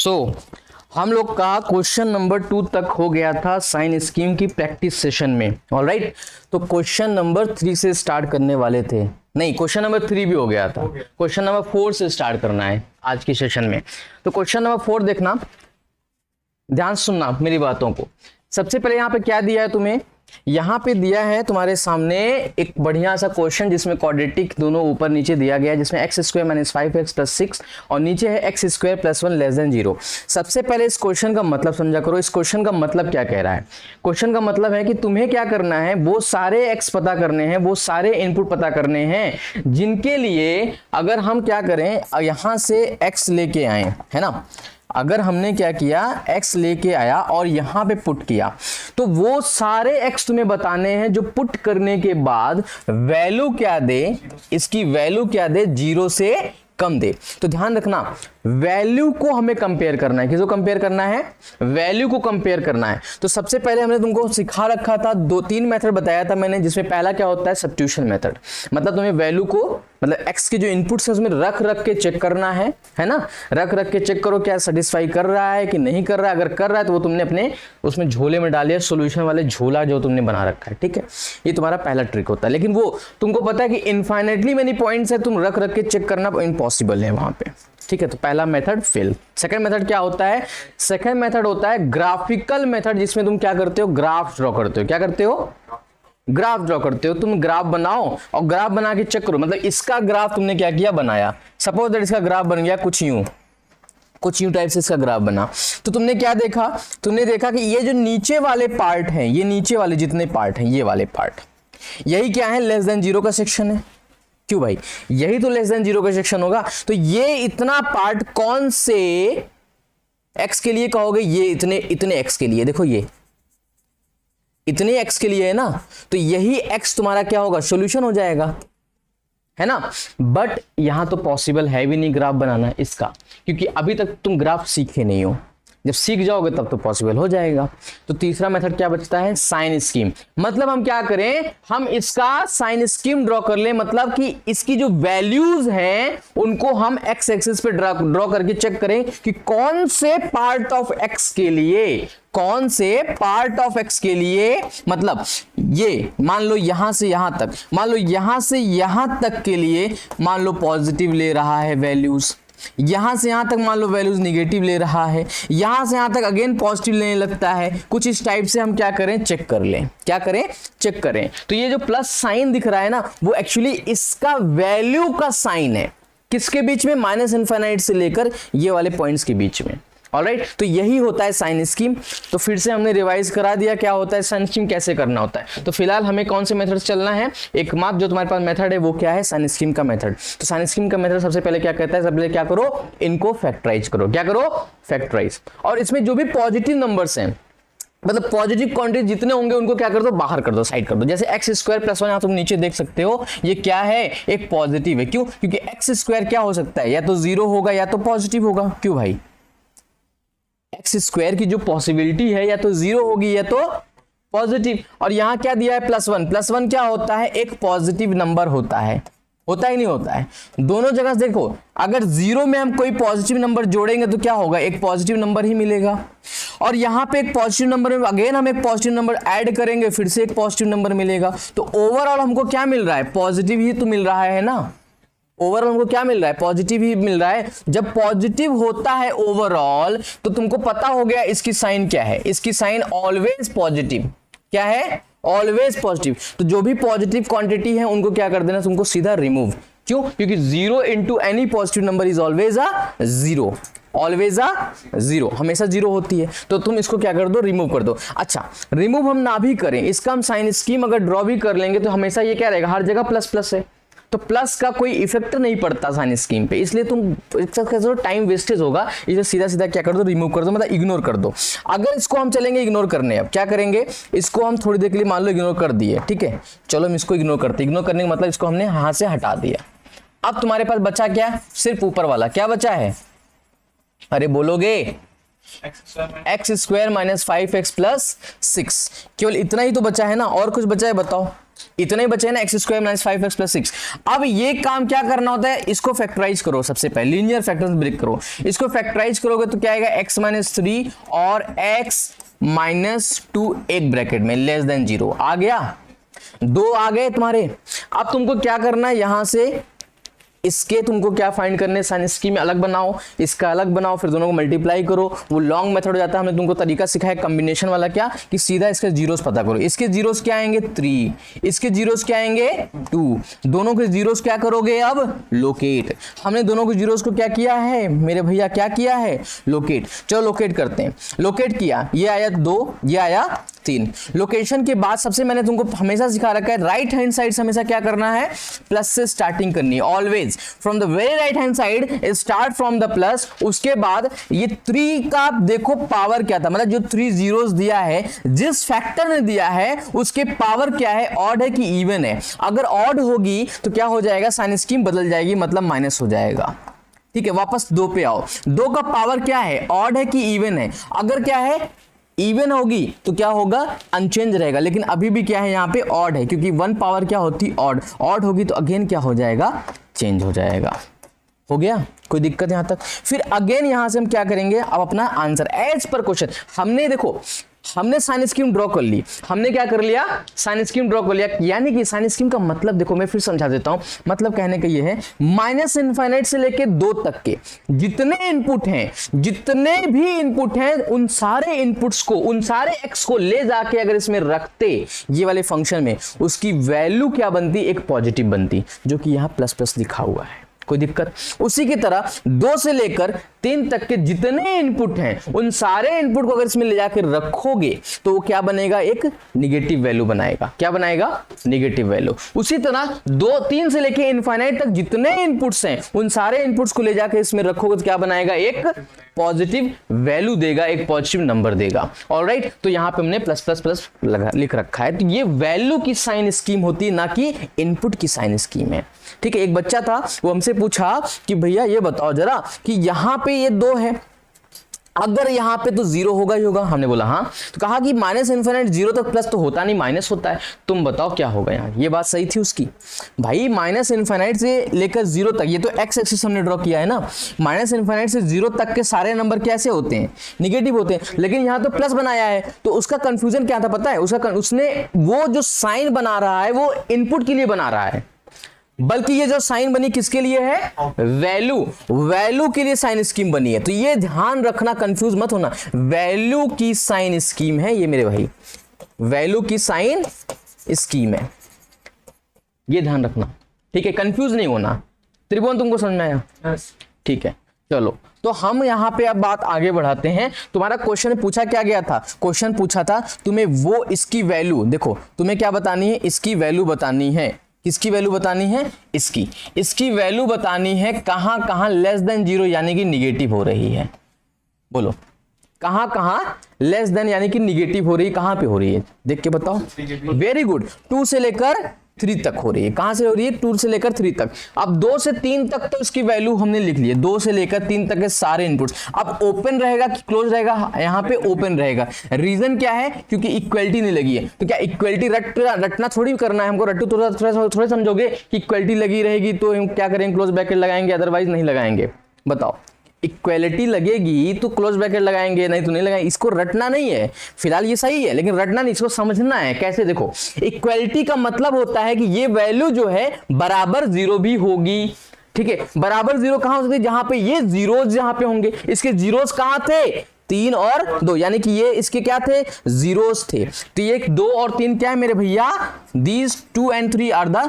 हम लोग का क्वेश्चन नंबर 2 तक हो गया था साइन स्कीम की प्रैक्टिस सेशन में। ऑलराइट, तो क्वेश्चन नंबर 3 से स्टार्ट करने वाले थे। नहीं, क्वेश्चन नंबर 3 भी हो गया था। क्वेश्चन नंबर 4 से स्टार्ट करना है आज की सेशन में। तो क्वेश्चन नंबर 4 देखना, ध्यान सुनना मेरी बातों को। सबसे पहले यहाँ पे क्या दिया है तुम्हें, यहाँ पे दिया है तुम्हारे सामने एक बढ़िया सा क्वेश्चन जिसमें क्वाड्रेटिक दोनों ऊपर नीचे दिया गया है, जिसमें x square minus 5x plus 6 और नीचे है x square plus 1 less than 0। सबसे पहले इस क्वेश्चन का मतलब समझा करो। इस क्वेश्चन का मतलब क्या कह रहा है? क्वेश्चन का मतलब है कि तुम्हें क्या करना है, वो सारे एक्स पता करने हैं, वो सारे इनपुट पता करने हैं जिनके लिए अगर हम क्या करें, यहां से एक्स लेके आए, है ना। अगर हमने क्या किया, x लेके आया और यहां पे पुट किया, तो वो सारे x तुम्हें बताने हैं जो पुट करने के बाद वैल्यू क्या दे, इसकी वैल्यू क्या दे, 0 से कम दे। तो ध्यान रखना, वैल्यू को हमें कंपेयर करना है। किसको कंपेयर करना है? वैल्यू को कंपेयर करना है। तो सबसे पहले हमने तुमको सिखा रखा था, 2-3 मेथड बताया था मैंने, जिसमें पहला क्या होता है, सब्स्टिट्यूशन मेथड। मतलब तुम्हें वैल्यू को, मतलब x के जो इनपुट्स है उसमें रख रख के चेक करना है ना। रख रख के चेक करो क्या सेटिस्फाई कर रहा है कि नहीं कर रहा है। अगर कर रहा है तो वो तुमने अपने उसमें झोले में डालिए, सोल्यूशन वाले झोला जो तुमने बना रखा है, ठीक है। ये तुम्हारा पहला ट्रिक होता है। लेकिन वो तुमको पता है कि इनफाइनेटली मेनी पॉइंट्स है, तुम रख रख के चेक करना इम्पॉसिबल है वहां पे, ठीक है। तो पहला मेथड फेल। सेकंड मेथड क्या होता है? सेकंड मेथड होता है ग्राफिकल मेथड, जिसमें तुम क्या करते हो, ग्राफ ड्रॉ करते हो। क्या करते हो? ग्राफ ड्रॉ करते हो। तुम ग्राफ बनाओ और ग्राफ बना के चेक करो, मतलब इसका ग्राफ तुमने क्या किया, बनाया। सपोज दैट इसका ग्राफ बन गया कुछ यूं टाइप से इसका ग्राफ बना। तो तुमने क्या देखा, तुमने देखा कि ये जो नीचे वाले पार्ट हैं, ये नीचे वाले जितने पार्ट हैं, ये वाले पार्ट, यही क्या है, लेस देन 0 का सेक्शन है। क्यों भाई? यही तो लेस देन 0 का सेक्शन होगा। तो ये इतना पार्ट कौन से x के लिए कहोगे? ये इतने x के लिए। देखो ये इतने x के लिए है ना, तो यही x तुम्हारा क्या होगा, सॉल्यूशन हो जाएगा, है ना। बट यहां तो पॉसिबल है भी नहीं ग्राफ बनाना इसका, क्योंकि अभी तक तुम ग्राफ सीखे नहीं हो। जब सीख जाओगे तब तो पॉसिबल हो जाएगा। तो तीसरा मेथड क्या बचता है, साइन स्कीम। मतलब हम क्या करें, हम इसका साइन स्कीम ड्रॉ कर लें, मतलब कि इसकी जो वैल्यूज हैं उनको हम एक्स एक्सिस पे ड्रॉ करके चेक करें कि कौन से पार्ट ऑफ एक्स के लिए, कौन से पार्ट ऑफ एक्स के लिए, मतलब ये मान लो यहां से यहां तक, मान लो यहां से यहां तक के लिए मान लो पॉजिटिव ले रहा है वैल्यूज, यहां से यहां तक मान लो वैल्यूज निगेटिव ले रहा है, यहां से यहां तक अगेन पॉजिटिव लेने लगता है, कुछ इस टाइप से हम क्या करें, चेक कर लें। क्या करें? चेक करें। तो ये जो प्लस साइन दिख रहा है ना, वो एक्चुअली इसका वैल्यू का साइन है। किसके बीच में? माइनस इनफाइनाइट से लेकर ये वाले पॉइंट्स के बीच में। ऑलराइट, तो यही होता है साइन स्कीम। तो फिर से हमने रिवाइज करा दिया क्या होता है साइन स्कीम, कैसे करना होता है। तो फिलहाल हमें कौन से मेथड चलना है, एकमात्र जो तुम्हारे पास मेथड है वो क्या है, साइन स्कीम का मेथड। तो साइन स्कीम का मेथड सबसे पहले क्या कहता है, सबसे पहले क्या करो, इनको फैक्टराइज करो। क्या करो? फैक्टराइज। और इसमें जो भी पॉजिटिव नंबर्स हैं, मतलब पॉजिटिव क्वांटिटी जितने होंगे उनको क्या कर दो, बाहर कर दो, साइड कर दो। जैसे एक्स स्क्वायर प्लस 1 यहां तुम नीचे देख सकते हो, ये क्या है, एक पॉजिटिव है। क्यों? क्योंकि एक्स स्क्वायर क्या हो सकता है, या तो 0 होगा या तो पॉजिटिव होगा। क्यों भाई? एक्स स्क्वायर की जो पॉसिबिलिटी है या तो 0 होगी या तो पॉजिटिव। और यहां क्या दिया है, प्लस 1। प्लस 1 क्या होता है, एक पॉजिटिव नंबर होता है। होता ही नहीं होता है, दोनों जगह देखो। अगर 0 में हम कोई पॉजिटिव नंबर जोड़ेंगे तो क्या होगा, एक पॉजिटिव नंबर ही मिलेगा। और यहां पे एक पॉजिटिव नंबर में अगेन हम एक पॉजिटिव नंबर ऐड करेंगे, फिर से एक पॉजिटिव नंबर मिलेगा। तो ओवरऑल हमको क्या मिल रहा है, पॉजिटिव ही तो मिल रहा है ना। ओवरऑल हमको क्या मिल रहा है, पॉजिटिव ही मिल रहा है। जब पॉजिटिव होता है ओवरऑल, तो तुमको पता हो गया इसकी साइन क्या है, इसकी साइन ऑलवेज पॉजिटिव। क्या है? Always positive. तो जो भी पॉजिटिव क्वांटिटी है उनको क्या कर देना, तुमको सीधा रिमूव। क्यों? क्योंकि 0 into any positive number is always a 0। Always a 0, हमेशा 0 होती है। तो तुम इसको क्या कर दो, रिमूव कर दो। अच्छा, रिमूव हम ना भी करें, इसका हम साइन स्कीम अगर ड्रॉ भी कर लेंगे तो हमेशा ये क्या रहेगा, हर जगह प्लस प्लस है। तो प्लस का कोई इफेक्ट नहीं पड़ता साइन स्कीम पे, इसलिए तुम टाइम वेस्टेज होगा, इसलिए सीधा सीधा क्या कर दो, रिमूव कर दो, मतलब इग्नोर कर दो। अगर इसको हम चलेंगे इग्नोर करने, अब क्या करेंगे, इसको हम थोड़ी देर के लिए मान लो इग्नोर कर दिए, ठीक है। चलो हम इसको इग्नोर करते, इग्नोर करने का मतलब इसको हमने यहां से हटा दिया। अब तुम्हारे पास बचा क्या, सिर्फ ऊपर वाला। क्या बचा है, अरे बोलोगे, x square minus 5x plus 6। केवल इतना ही तो बचा है ना, और कुछ बचा है बताओ? इतना ही बचा है ना, x square minus 5x plus 6। अब ये काम क्या करना होता है, इसको फैक्टराइज करो। सबसे पहले लीनियर फैक्टर्स ब्रेक करो, इसको फैक्टराइज करोगे तो क्या आएगा, x माइनस 3 और x माइनस 2 एक ब्रैकेट में लेस देन 0 आ गया, 2 आ गए तुम्हारे। अब तुमको क्या करना है, यहां से इसके तुमको क्या फाइंड करने, साइन स्कीम अलग बनाओ, इसका अलग बनाओ, फिर दोनों को मल्टीप्लाई करो। वो लॉन्ग मेथड हो जाता है, हमने तुमको तरीका सिखाया कॉम्बिनेशन वाला, क्या कि सीधा इसके जीरोस पता करो। इसके जीरोस क्या आएंगे 3, इसके जीरोस क्या आएंगे 2, दोनों के जीरोस क्या करोगे अब लोकेट। हमने दोनों के जीरोस को क्या किया है मेरे भैया, क्या किया है लोकेट। चलो लोकेट करते हैं। लोकेट किया, ये आया 2, ये आया 3। लोकेशन के बाद सबसे मैंने तुमको हमेशा सिखा रखा है राइट हैंड साइड से हमेशा क्या करना है, प्लस से स्टार्टिंग करनी है always. From the very right hand side start from the plus. उसके बाद ये 3 का देखो पावर क्या था, मतलब जो 3 जीरोस दिया है, जिस फैक्टर ने दिया है उसके पावर क्या है, ऑड है कि इवन है। अगर ऑड होगी तो क्या हो जाएगा, साइन स्कीम बदल जाएगी, मतलब माइनस हो जाएगा। ठीक है, वापस 2 पे आओ। 2 का पावर क्या है, ऑड है कि इवन है। अगर क्या है इवन होगी तो क्या होगा, अनचेंज रहेगा। लेकिन अभी भी क्या है यहाँ पे ऑड है, क्योंकि 1 पावर क्या होती ऑड, ऑड होगी तो अगेन क्या हो जाएगा, चेंज हो जाएगा। हो गया, कोई दिक्कत यहां तक? फिर अगेन यहां से हम क्या करेंगे, अब अपना आंसर एज पर क्वेश्चन। हमने देखो हमने साइन स्कीम ड्रॉ कर ली, हमने क्या कर लिया, साइन स्कीम ड्रॉ कर लिया। यानी कि साइन स्कीम का मतलब देखो, मैं फिर समझा देता हूं। मतलब कहने का ये है, माइनस इनफाइनाइट से लेके 2 तक के जितने इनपुट हैं, जितने भी इनपुट हैं, उन सारे इनपुट्स को, उन सारे एक्स को ले जाके अगर इसमें रखते ये वाले फंक्शन में, उसकी वैल्यू क्या बनती, एक पॉजिटिव बनती, जो कि यहां प्लस प्लस लिखा हुआ है। कोई दिक्कत? उसी की तरह 2 से लेकर 3 तक के जितने इनपुट हैं, उन सारे इनपुट को अगर इसमें ले जाकर रखोगे तो वो क्या बनेगा, एक निगेटिव वैल्यू बनाएगा। क्या बनाएगा, निगेटिव वैल्यू। उसी तरह 3 से लेकर इनफाइनाइट तक जितने इनपुट्स हैं, उन सारे इनपुट्स को ले जाकर इसमें रखोगे तो क्या बनाएगा, एक पॉजिटिव वैल्यू देगा, एक पॉजिटिव नंबर देगा। ऑलराइट, तो यहां पे हमने प्लस प्लस प्लस लिख रखा है। तो ये वैल्यू की साइन स्कीम होती है, ना कि इनपुट की साइन स्कीम है। ठीक है, एक बच्चा था, वो हमसे पूछा कि भैया ये बताओ जरा कि यहां पे ये 2 है, अगर यहां पे तो 0 होगा ही होगा। हमने बोला हाँ। तो कहा कि माइनस इनफिनिट 0 तक प्लस तो होता नहीं, माइनस होता है। तुम बताओ क्या होगा यहाँ। ये बात सही थी उसकी। भाई माइनस इनफिनिट से लेकर 0 तक, ये तो एक्स एक्सिस हमने ड्रॉ किया है ना। माइनस इनफिनिट से 0 तक के सारे नंबर कैसे होते हैं, निगेटिव होते हैं। लेकिन यहाँ तो प्लस बनाया है, तो उसका कंफ्यूजन क्या था पता है, उसने वो जो साइन बना रहा है वो इनपुट के लिए बना रहा है, बल्कि ये जो साइन बनी किसके लिए है, वैल्यू के लिए साइन स्कीम बनी है। तो ये ध्यान रखना, कंफ्यूज मत होना, वैल्यू की साइन स्कीम है ये मेरे भाई, वैल्यू की साइन स्कीम है, ये ध्यान रखना। ठीक है, कंफ्यूज नहीं होना। त्रिभुवन तुमको समझ में आया? ठीक है, चलो तो हम यहां पे अब बात आगे बढ़ाते हैं। तुम्हारा क्वेश्चन पूछा क्या गया था, क्वेश्चन पूछा था तुम्हें वो इसकी वैल्यू, देखो तुम्हें क्या बतानी है, इसकी वैल्यू बतानी है। किसकी वैल्यू बतानी है, इसकी वैल्यू बतानी है कहां कहां लेस देन 0 यानी कि निगेटिव हो रही है। बोलो कहां कहां लेस देन यानी कि निगेटिव हो रही है, कहां पे हो रही है देख के बताओ। वेरी गुड, 2 से लेकर 3 तक हो रही है। कहां से हो रही है, 2 से लेकर 3 तक। अब 2 से 3 तक तो इसकी वैल्यू हमने लिख ली है, 2 से लेकर 3 तक के सारे इनपुट्स। अब ओपन रहेगा कि क्लोज रहेगा, यहां पे ओपन रहेगा। रीजन क्या है, क्योंकि इक्वलिटी नहीं लगी है। तो क्या इक्वलिटी रटना थोड़ी करना है हमको, रट्टू थोड़ा समझोगे कि इक्वलिटी लगी रहेगी तो हम क्या करेंगे, क्लोज ब्रैकेट लगाएंगे, अदरवाइज नहीं लगाएंगे। बताओ, इक्वलिटी लगेगी तो क्लोज ब्रैकेट लगाएंगे, नहीं तो नहीं लगाएंगे। इसको रटना नहीं है, फिलहाल ये सही है लेकिन रटना नहीं, इसको समझना है। कैसे, देखो इक्वलिटी का मतलब होता है कि ये वैल्यू जो है बराबर 0 भी होगी। ठीक है, बराबर 0 कहां हो सकती है, जहां पे ये जीरोस जहां पे होंगे। इसके जीरोस कहां थे, 3 और 2, यानी कि ये इसके क्या थे, जीरोस थे। तो ये 2 और 3 क्या है मेरे भैया, these 2 and 3 are the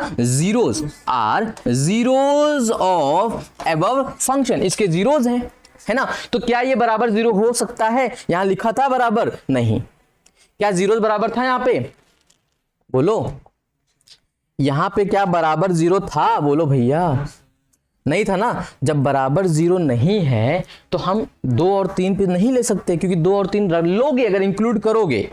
zeros of above function। इसके जीरोस हैं, है ना। तो क्या ये बराबर 0 हो सकता है, यहां लिखा था बराबर नहीं। क्या जीरोस बराबर था यहां पे, बोलो यहां पे क्या बराबर 0 था, बोलो भैया, नहीं था ना। जब बराबर 0 नहीं है तो हम 2 और 3 पे नहीं ले सकते, क्योंकि 2 और 3 लोगे अगर इंक्लूड करोगे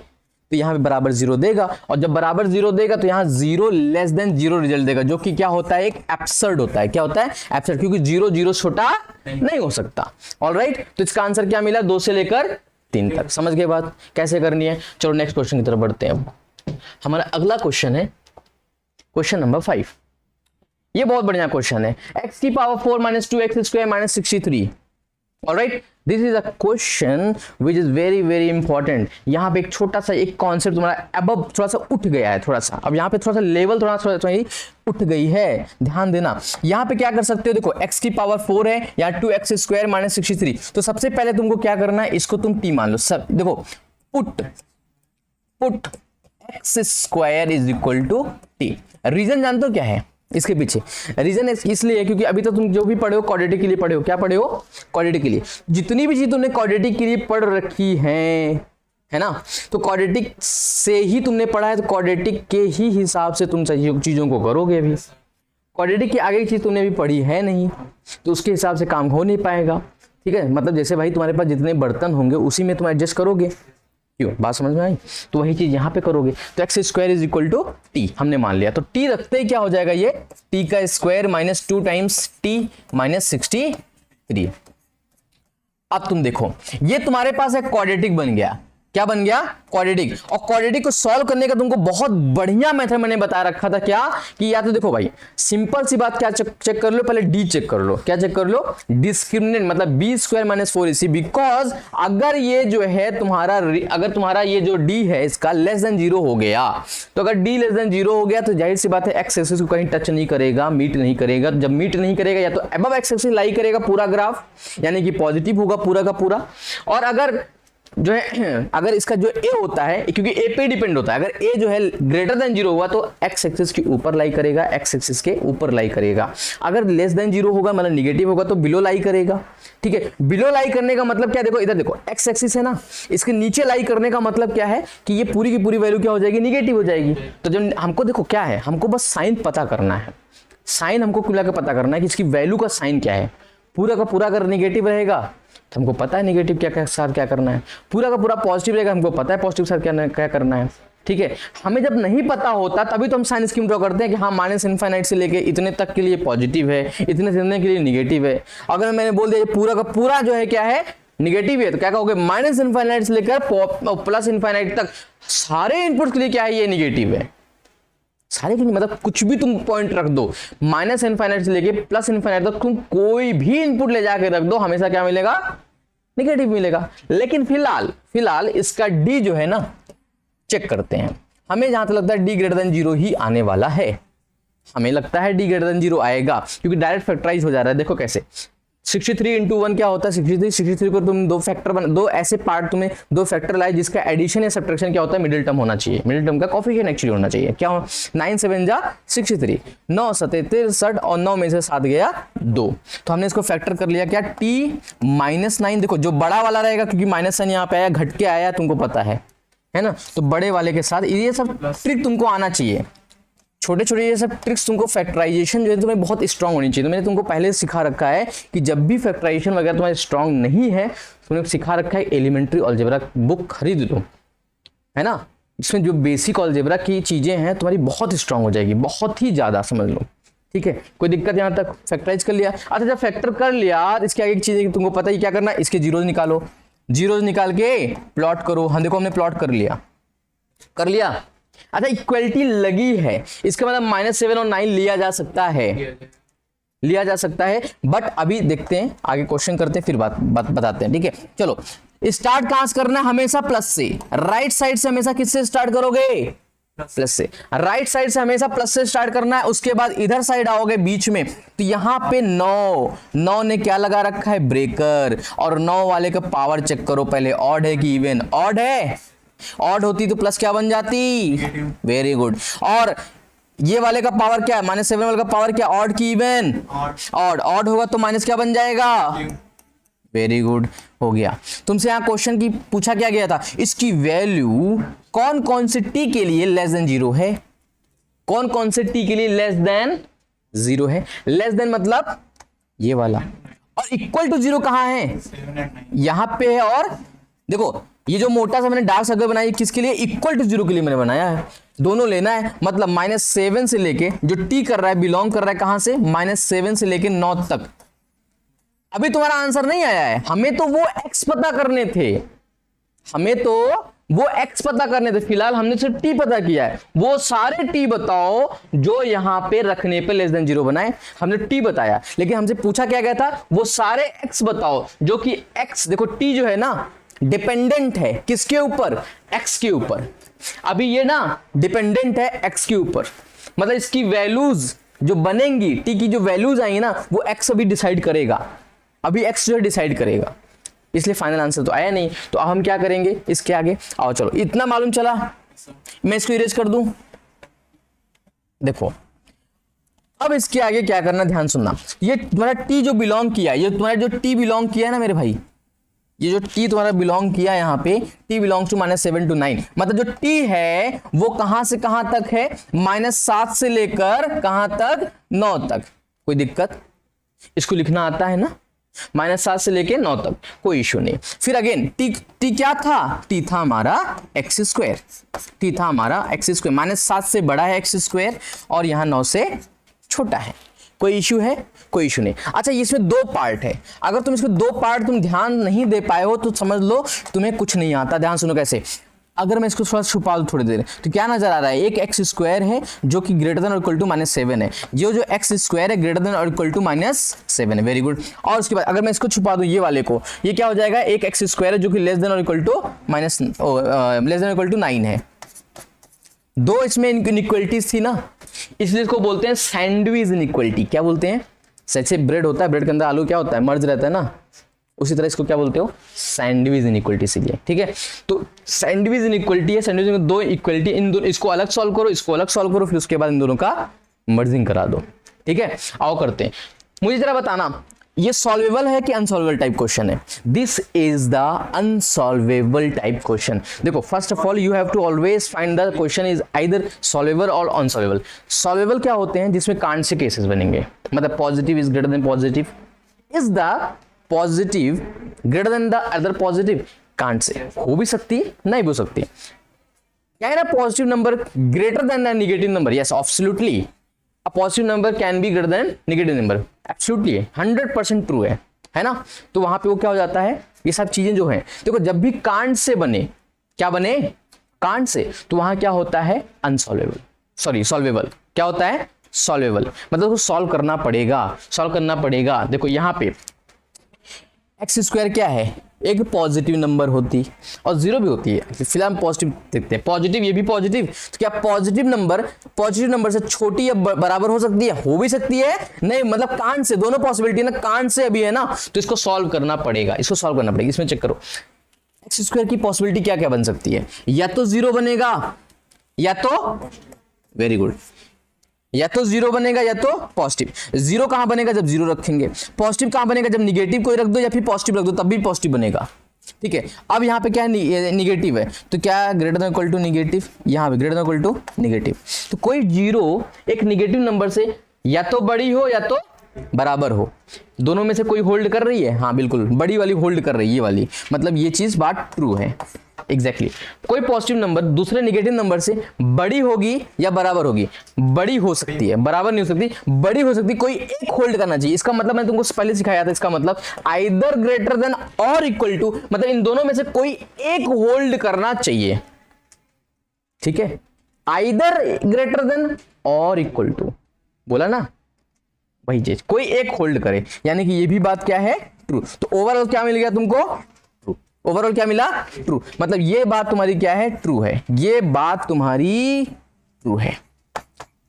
तो यहाँ पे बराबर 0 देगा, और जब बराबर 0 देगा तो यहाँ 0 लेस देन 0 रिजल्ट देगा, जो कि क्या होता है, एक एब्सर्ड होता है। क्या होता है? एब्सर्ड, क्योंकि 0 0 छोटा नहीं हो सकता। ऑलराइट, तो इसका आंसर क्या मिला? 2 से लेकर 3 तक। समझ गए बात कैसे करनी है? चलो नेक्स्ट क्वेश्चन की तरफ बढ़ते हैं। अब हमारा अगला क्वेश्चन है क्वेश्चन नंबर 5। ये बहुत बढ़िया क्वेश्चन है। x की power 4 minus 2x square minus 63। Alright, this is a question which is very very important. यहाँ पे एक छोटा सा एक कॉन्सेप्ट तुम्हारा अबव थोड़ा सा उठ गया है, थोड़ा सा अब यहाँ पे थोड़ा सा लेवल थोड़ा उठ गई है, ध्यान देना। यहाँ पे क्या कर सकते हो, देखो x की पावर 4 है या 2x स्क्वायर माइनस 63। तो सबसे पहले तुमको क्या करना है, इसको तुम t मान लो। सब देखो, put x square is equal to t। Reason जानते हो क्या है इसके पीछे? रीजन इसलिए है क्योंकि अभी तो तुम जो भी पढ़े हो क्वाड्रेटिक के लिए पढ़े हो। क्या पढ़े हो? क्वाड्रेटिक के लिए। जितनी भी चीज तुमने क्वाड्रेटिक के लिए पढ़ रखी है ना, तो क्वाड्रेटिक से ही तुमने पढ़ा है, तो क्वाड्रेटिक के ही हिसाब से तुम चीजों को करोगे। अभी क्वाड्रेटिक की आगे की चीज तुमने भी पढ़ी है नहीं, तो उसके हिसाब से काम हो नहीं पाएगा। ठीक है, मतलब जैसे भाई तुम्हारे पास जितने बर्तन होंगे उसी में तुम एडजस्ट करोगे। क्यों, बात समझ में आई? तो वही चीज यहाँ पे करोगे। तो x square is equal to T हमने मान लिया, तो टी रखते ही क्या हो जाएगा, ये टी का square minus 2 times T minus 63। अब तुम देखो, ये तुम्हारे पास एक क्वाड्रेटिक बन गया। क्या बन गया? क्वाड्रेटिक। और क्वाड्रेटिक को सॉल्व करने का तुमको बहुत बढ़िया मेथड मैंने बता रखा था। क्या कि या तो देखो भाई, सिंपल सी बात, क्या चेक कर लो, पहले डी चेक कर लो। क्या चेक कर लो? डिस्क्रिमिनेंट, मतलब B square minus 4ac। Because अगर ये जो है तुम्हारा, अगर तुम्हारा ये जो डी है इसका लेस देन 0 हो गया, तो अगर डी लेस देन 0 हो गया तो जाहिर सी बात है एक्स एक्सिस को कहीं टच नहीं करेगा, मीट नहीं करेगा। जब मीट नहीं करेगा या तो अबव एक्स एक्सिस लाई करेगा पूरा ग्राफ, यानी कि पॉजिटिव होगा पूरा का पूरा। और अगर जो है, अगर इसका जो ए होता है, क्योंकि ए पे डिपेंड होता है, अगर ए जो है ग्रेटर देन 0 हुआ तो एक्स एक्सिस के ऊपर लाई करेगा, एक्स एक्सिस के ऊपर लाई करेगा। अगर लेस देन 0 होगा, मतलब निगेटिव होगा, तो बिलो लाई करेगा। ठीक है, बिलो लाई करने का मतलब क्या? देखो इधर देखो, एक्स एक्सिस है ना, इसके नीचे लाई करने का मतलब क्या है कि ये पूरी की पूरी वैल्यू क्या हो जाएगी? निगेटिव हो जाएगी। तो जब हमको देखो क्या है, हमको बस साइन पता करना है। साइन हमको कुल के पता करना है कि इसकी वैल्यू का साइन क्या है। पूरा का पूरा अगर निगेटिव रहेगा तो हमको पता है निगेटिव क्या साथ क्या करना है। पूरा का पूरा पॉजिटिव रहेगा, हमको पता है पॉजिटिव साथ क्या करना है। ठीक है, हमें जब नहीं पता होता तभी तो हम साइन स्कीम ड्रॉ करते हैं कि हाँ माइनस इनफाइनाइट से लेके इतने तक के लिए पॉजिटिव है, इतने से इतने के लिए निगेटिव है। अगर मैंने बोल दिया पूरा का पूरा जो है क्या है, निगेटिव है, तो क्या कहोगे? माइनस इनफाइनाइट से लेकर प्लस इनफाइनाइट तक सारे इनपुट के लिए क्या है, ये निगेटिव है। सारे के लिए मतलब कुछ भी तुम पॉइंट रख दो, माइनस इनफाइनाइट से लेके प्लस इनफाइनाइट तक तुम कोई भी इनपुट ले जाके रख दो, हमेशा क्या मिलेगा? निगेटिव मिलेगा। लेकिन फिलहाल इसका डी जो है ना, चेक करते हैं। हमें जहां तक लगता है डी ग्रेटर देन 0 ही आने वाला है। हमें लगता है डी ग्रेटर देन 0 आएगा, क्योंकि डायरेक्ट फैक्टराइज हो जा रहा है। देखो कैसे, 63 इंटू 1 क्या होता है? 63 को तुम दो ऐसे पार्ट, तुम्हें दो फैक्टर लाए जिसका एडिशन या सब्ट्रैक्शन क्या होता है? मिडिल टर्म होना चाहिए। मिडिल टर्म का कोएफिशिएंट एक्चुअली होना चाहिए। क्या 9 7 जा 63, 9 7 63, और 9 में से 7 गया 2। तो हमने इसको फैक्टर कर लिया क्या? t minus 9। देखो जो बड़ा वाला रहेगा, क्योंकि माइनस साइन यहाँ पे आया, घट के आया, तुमको पता है ना, तो बड़े वाले के साथ ये सब ट्रिक तुमको आना चाहिए। छोटे छोटे ये सब ट्रिक्स तुमको, फैक्टराइजेशन जो है तुम्हें बहुत स्ट्रांग होनी चाहिए। तो मैंने तुमको पहले सिखा रखा है कि जब भी फैक्टराइजेशन वगैरह तुम्हारा स्ट्रांग नहीं है, तुमने सिखा रखा है एलिमेंट्री अलजेब्रा बुक खरीद लो, है ना। इसमें जो बेसिक अलजेब्रा की चीजें हैं तुम्हारी बहुत स्ट्रांग हो जाएगी, बहुत ही ज्यादा, समझ लो। ठीक है, कोई दिक्कत यहाँ तक? फैक्टराइज कर लिया। अच्छा जब फैक्टर कर लिया, इसके आगे की चीजें तुमको पता ही क्या करना है, इसके जीरोज निकालो। जीरोज निकाल के प्लॉट करो। हम देखो हमने प्लॉट कर लिया। अच्छा इक्वलिटी लगी है, इसका मतलब -7 और 9 लिया जा सकता है, बट अभी देखते हैं, आगे क्वेश्चन करते हैं, फिर बात बताते हैं। ठीक है, चलो स्टार्ट कहां से करना है? हमेशा प्लस से। राइट साइड से हमेशा किससे स्टार्ट करोगे? प्लस से। राइट साइड से हमेशा प्लस से स्टार्ट करना है। उसके बाद इधर साइड आओगे बीच में, तो यहां पे 9 ने क्या लगा रखा है? ब्रेकर। और 9 वाले का पावर चेक करो पहले, ऑड है कि इवन? ऑड है। ऑड होती तो प्लस क्या बन जाती? Very good. और ये वाले का पावर क्या है? -7 वाले का पावर क्या? ऑड की इवन? ऑड होगा तो माइनस क्या बन जाएगा? वेरी गुड, हो गया। तुमसे यहाँ क्वेश्चन की पूछा क्या गया था, इसकी वैल्यू कौन से टी के लिए लेस देन 0 है? कौन से टी के लिए लेस देन 0 है? लेस देन मतलब ये वाला। और इक्वल टू 0 कहां है? यहां पे है। और देखो ये जो मोटा सा मैंने डार्क सर्कल बनाया किसके लिए, इक्वल टू 0 के लिए मैंने बनाया है, दोनों लेना है। मतलब -7 से लेके जो t कर रहा है बिलोंग कर रहा है कहां से, -7 से लेके 9 तक। अभी तुम्हारा आंसर नहीं आया है, हमें तो वो x पता करने थे, हमें तो वो x पता करने थे, फिलहाल हमने सिर्फ t पता किया है। वो सारे t बताओ जो यहां पे रखने पे लेस देन 0 बनाए, हमने t बताया, लेकिन हमसे पूछा क्या गया था, वो सारे x बताओ जो कि x, देखो t जो है ना डिपेंडेंट है किसके ऊपर, x के ऊपर। अभी ये ना डिपेंडेंट है x के ऊपर, मतलब इसकी वैल्यूज जो बनेंगी, t की जो वैल्यूज आएंगी ना वो x अभी डिसाइड करेगा, अभी x जो है डिसाइड करेगा, इसलिए फाइनल आंसर तो आया नहीं। तो अब हम क्या करेंगे इसके आगे, आओ चलो इतना मालूम चला, मैं इसको इरेज कर दूं। देखो अब इसके आगे क्या करना, ध्यान सुनना, ये तुम्हारा t जो बिलोंग किया, ये तुम्हारा जो t बिलोंग किया है ना मेरे भाई, ये जो t तुम्हारा बिलोंग किया यहाँ पे, t बिलोंग्स टू -7 to 9, मतलब जो t है वो कहां से कहां तक है, -7 से लेकर कहां तक, 9 तक। कोई दिक्कत, इसको लिखना आता है ना, -7 से लेके 9 तक, कोई इश्यू नहीं। फिर अगेन t क्या था, t था हमारा x², t था हमारा x², -7 से बड़ा है x² और यहां 9 से छोटा है, कोई इश्यू है, कोई इश्यू नहीं। अच्छा इसमें 2 पार्ट है, अगर तुम इसमें 2 पार्ट तुम ध्यान नहीं दे पाए हो तो समझ लो तुम्हें कुछ नहीं आता। ध्यान सुनो कैसे, अगर मैं इसको थोड़ा छुपा दूं थोड़ी देर, तो क्या नजर आ रहा है, एक x² है जो कि ग्रेटर देन और इक्वल टू -7 है, ये जो x² है ग्रेटर देन और इक्वल टू -7 है, वेरी गुड। और उसके बाद अगर मैं इसको छुपा दूं ये वाले को, ये क्या हो जाएगा, एक x² है जो कि लेस देन और इक्वल टू 9 है। 2 इसमें इनइक्वालिटीज थी ना, इसलिए इसको बोलते हैं सैंडविच इनइक्वालिटी। क्या बोलते हैं, जैसे ब्रेड होता है, ब्रेड के अंदर आलू क्या होता है, मर्ज रहता है ना, उसी तरह इसको क्या बोलते हो, सैंडविच इनइक्वालिटी। इसीलिए ठीक है, तो सैंडविच इनइक्वालिटी है, सैंडविच में 2 इक्वालिटी, इन दोनों, इसको अलग सॉल्व करो, इसको अलग सॉल्व करो, फिर उसके बाद इन दोनों का मर्जिंग करा दो। ठीक है, आओ करते हैं, मुझे जरा बताना ये सॉल्वेबल है कि अनसॉल्वेबल टाइप क्वेश्चन है। This is the unsolvable type question. देखो first of all you have to always find the question is either solvable और अनसॉल्वेबल। सॉल्वेबल क्या होते हैं, जिसमें कांट से केसेस बनेंगे, मतलब positive is greater than positive, is the positive greater than the other positive, कांट से हो भी सकती है, नहीं हो सकती। क्या है ना, positive number greater than the negative number, yes absolutely a positive number can be greater than negative number, absolutely 100% true है ना। तो वहां पे वो क्या हो जाता है, ये सब चीजें जो हैं, देखो जब भी कांट से बने, क्या बने, कांट से, तो वहां क्या होता है, अनसॉल्वेबल, सॉरी सॉल्वेबल। क्या होता है, सॉल्वेबल, मतलब उसको सॉल्व करना पड़ेगा, सॉल्व करना पड़ेगा। देखो यहाँ पे x² क्या है, एक पॉजिटिव नंबर होती और 0 भी होती है, फिलहाल हम पॉजिटिव देखते हैं, पॉजिटिव, ये भी पॉजिटिव, तो क्या पॉजिटिव नंबर से छोटी या बराबर हो सकती है, हो भी सकती है, नहीं, मतलब कांट से, दोनों पॉसिबिलिटी ना, कांट से अभी है ना, तो इसको सॉल्व करना पड़ेगा, इसको सॉल्व करना पड़ेगा। इसमें चेक करो x² की पॉसिबिलिटी क्या क्या बन सकती है, या तो 0 बनेगा, या तो, वेरी गुड, या तो 0 बनेगा या तो पॉजिटिव। 0 कहां बनेगा, जब 0 रखेंगे, पॉजिटिव कहां बनेगा, जब निगेटिव कोई रख दो या फिर पॉजिटिव रख दो तब भी पॉजिटिव बनेगा। ठीक है, अब यहाँ पे क्या है, निगेटिव है, तो क्या greater than equal to negative, यहाँ पे greater than equal to negative, तो कोई 0 एक निगेटिव नंबर से या तो बड़ी हो या तो बराबर हो, दोनों में से कोई होल्ड कर रही है, हाँ बिल्कुल बड़ी वाली होल्ड कर रही है, ये वाली, मतलब ये चीज बात ट्रू है, एग्जैक्टली कोई पॉजिटिव नंबर दूसरे नेगेटिव नंबर से बड़ी होगी या बराबर होगी, बड़ी हो सकती है, बराबर नहीं हो सकती, बड़ी हो सकती, कोई एक होल्ड करना चाहिए। इसका मतलब मैंने तुमको पहले सिखाया था, इसका मतलब आइदर ग्रेटर देन और इक्वल टू, मतलब इन दोनों में से कोई एक होल्ड करना चाहिए। ठीक है, आइदर ग्रेटर देन और इक्वल टू, बोला ना वही चीज, कोई एक होल्ड करे, यानी कि ये भी बात क्या है, ट्रू। तो ओवरऑल क्या मिल गया तुमको, ट्रू। ओवरऑल क्या मिला, ट्रू, मतलब ये बात तुम्हारी क्या है, ट्रू है, ये बात तुम्हारी ट्रू है,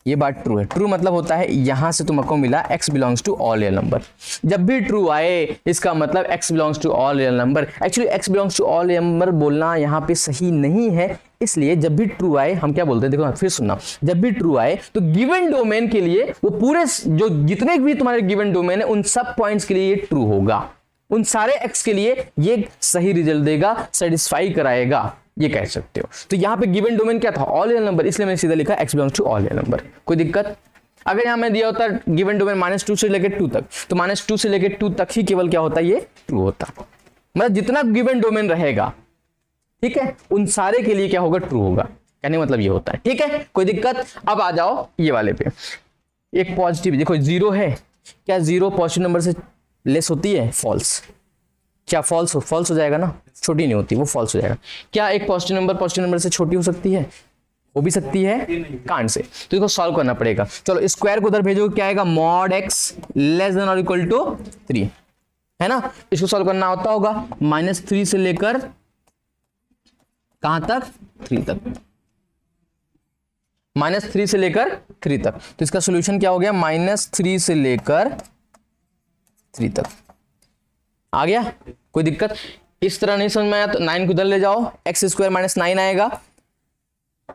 ये बात ट्रू है। ट्रू मतलब होता है यहां से तुमको मिला x belongs to all real number. जब भी ट्रू आए इसका मतलब x belongs to all real number. Actually x belongs to all real number बोलना यहाँ पे सही नहीं है, इसलिए जब भी ट्रू आए हम क्या बोलते हैं, देखो फिर सुनना, जब भी ट्रू आए तो गिवन डोमेन के लिए वो पूरे जो जितने भी तुम्हारे गिवन डोमेन है उन सब पॉइंट्स के लिए ये ट्रू होगा, उन सारे x के लिए ये सही रिजल्ट देगा, सेटिस्फाई कराएगा, ये कह सकते हो। तो यहाँ पे गिवन डोमेन क्या था, ऑल रियल नंबर, इसलिए मैंने सीधा लिखा x belongs to all real number. कोई दिक्कत, अगर यहाँ में दिया होता गिवन डोमेन -2 से लेकर 2 तक, तो -2 से लेकर 2 तक ही केवल क्या होता है, ये ट्रू होता, मतलब जितना गिवन डोमेन रहेगा ठीक है, उन सारे के लिए क्या होगा, ट्रू होगा। कहने का मतलब ये होता है, ठीक है, कोई दिक्कत। अब आ जाओ ये वाले पे, एक पॉजिटिव, देखो 0 है, क्या 0 पॉजिटिव नंबर से लेस होती है, फॉल्स। क्या फॉल्स हो जाएगा ना, छोटी नहीं होती, वो फॉल्स हो जाएगा। क्या एक पॉजिटिव नंबर से छोटी हो सकती है, हो भी सकती है, कांट से। तो इसको सॉल्व करना पड़ेगा। चलो स्क्वायर को उधर भेजो, क्या आएगा, मॉड x लेस देन और इक्वल टू 3, है ना। इसको सॉल्व करना होता होगा -3 से लेकर कहां तक, 3 तक, -3 से लेकर 3 तक। तो इसका सोल्यूशन क्या हो गया, -3 से लेकर 3 तक। आ गया, कोई दिक्कत। इस तरह नहीं समझ में आया तो 9 को उधर ले जाओ, x स्क्वायर -9 आएगा,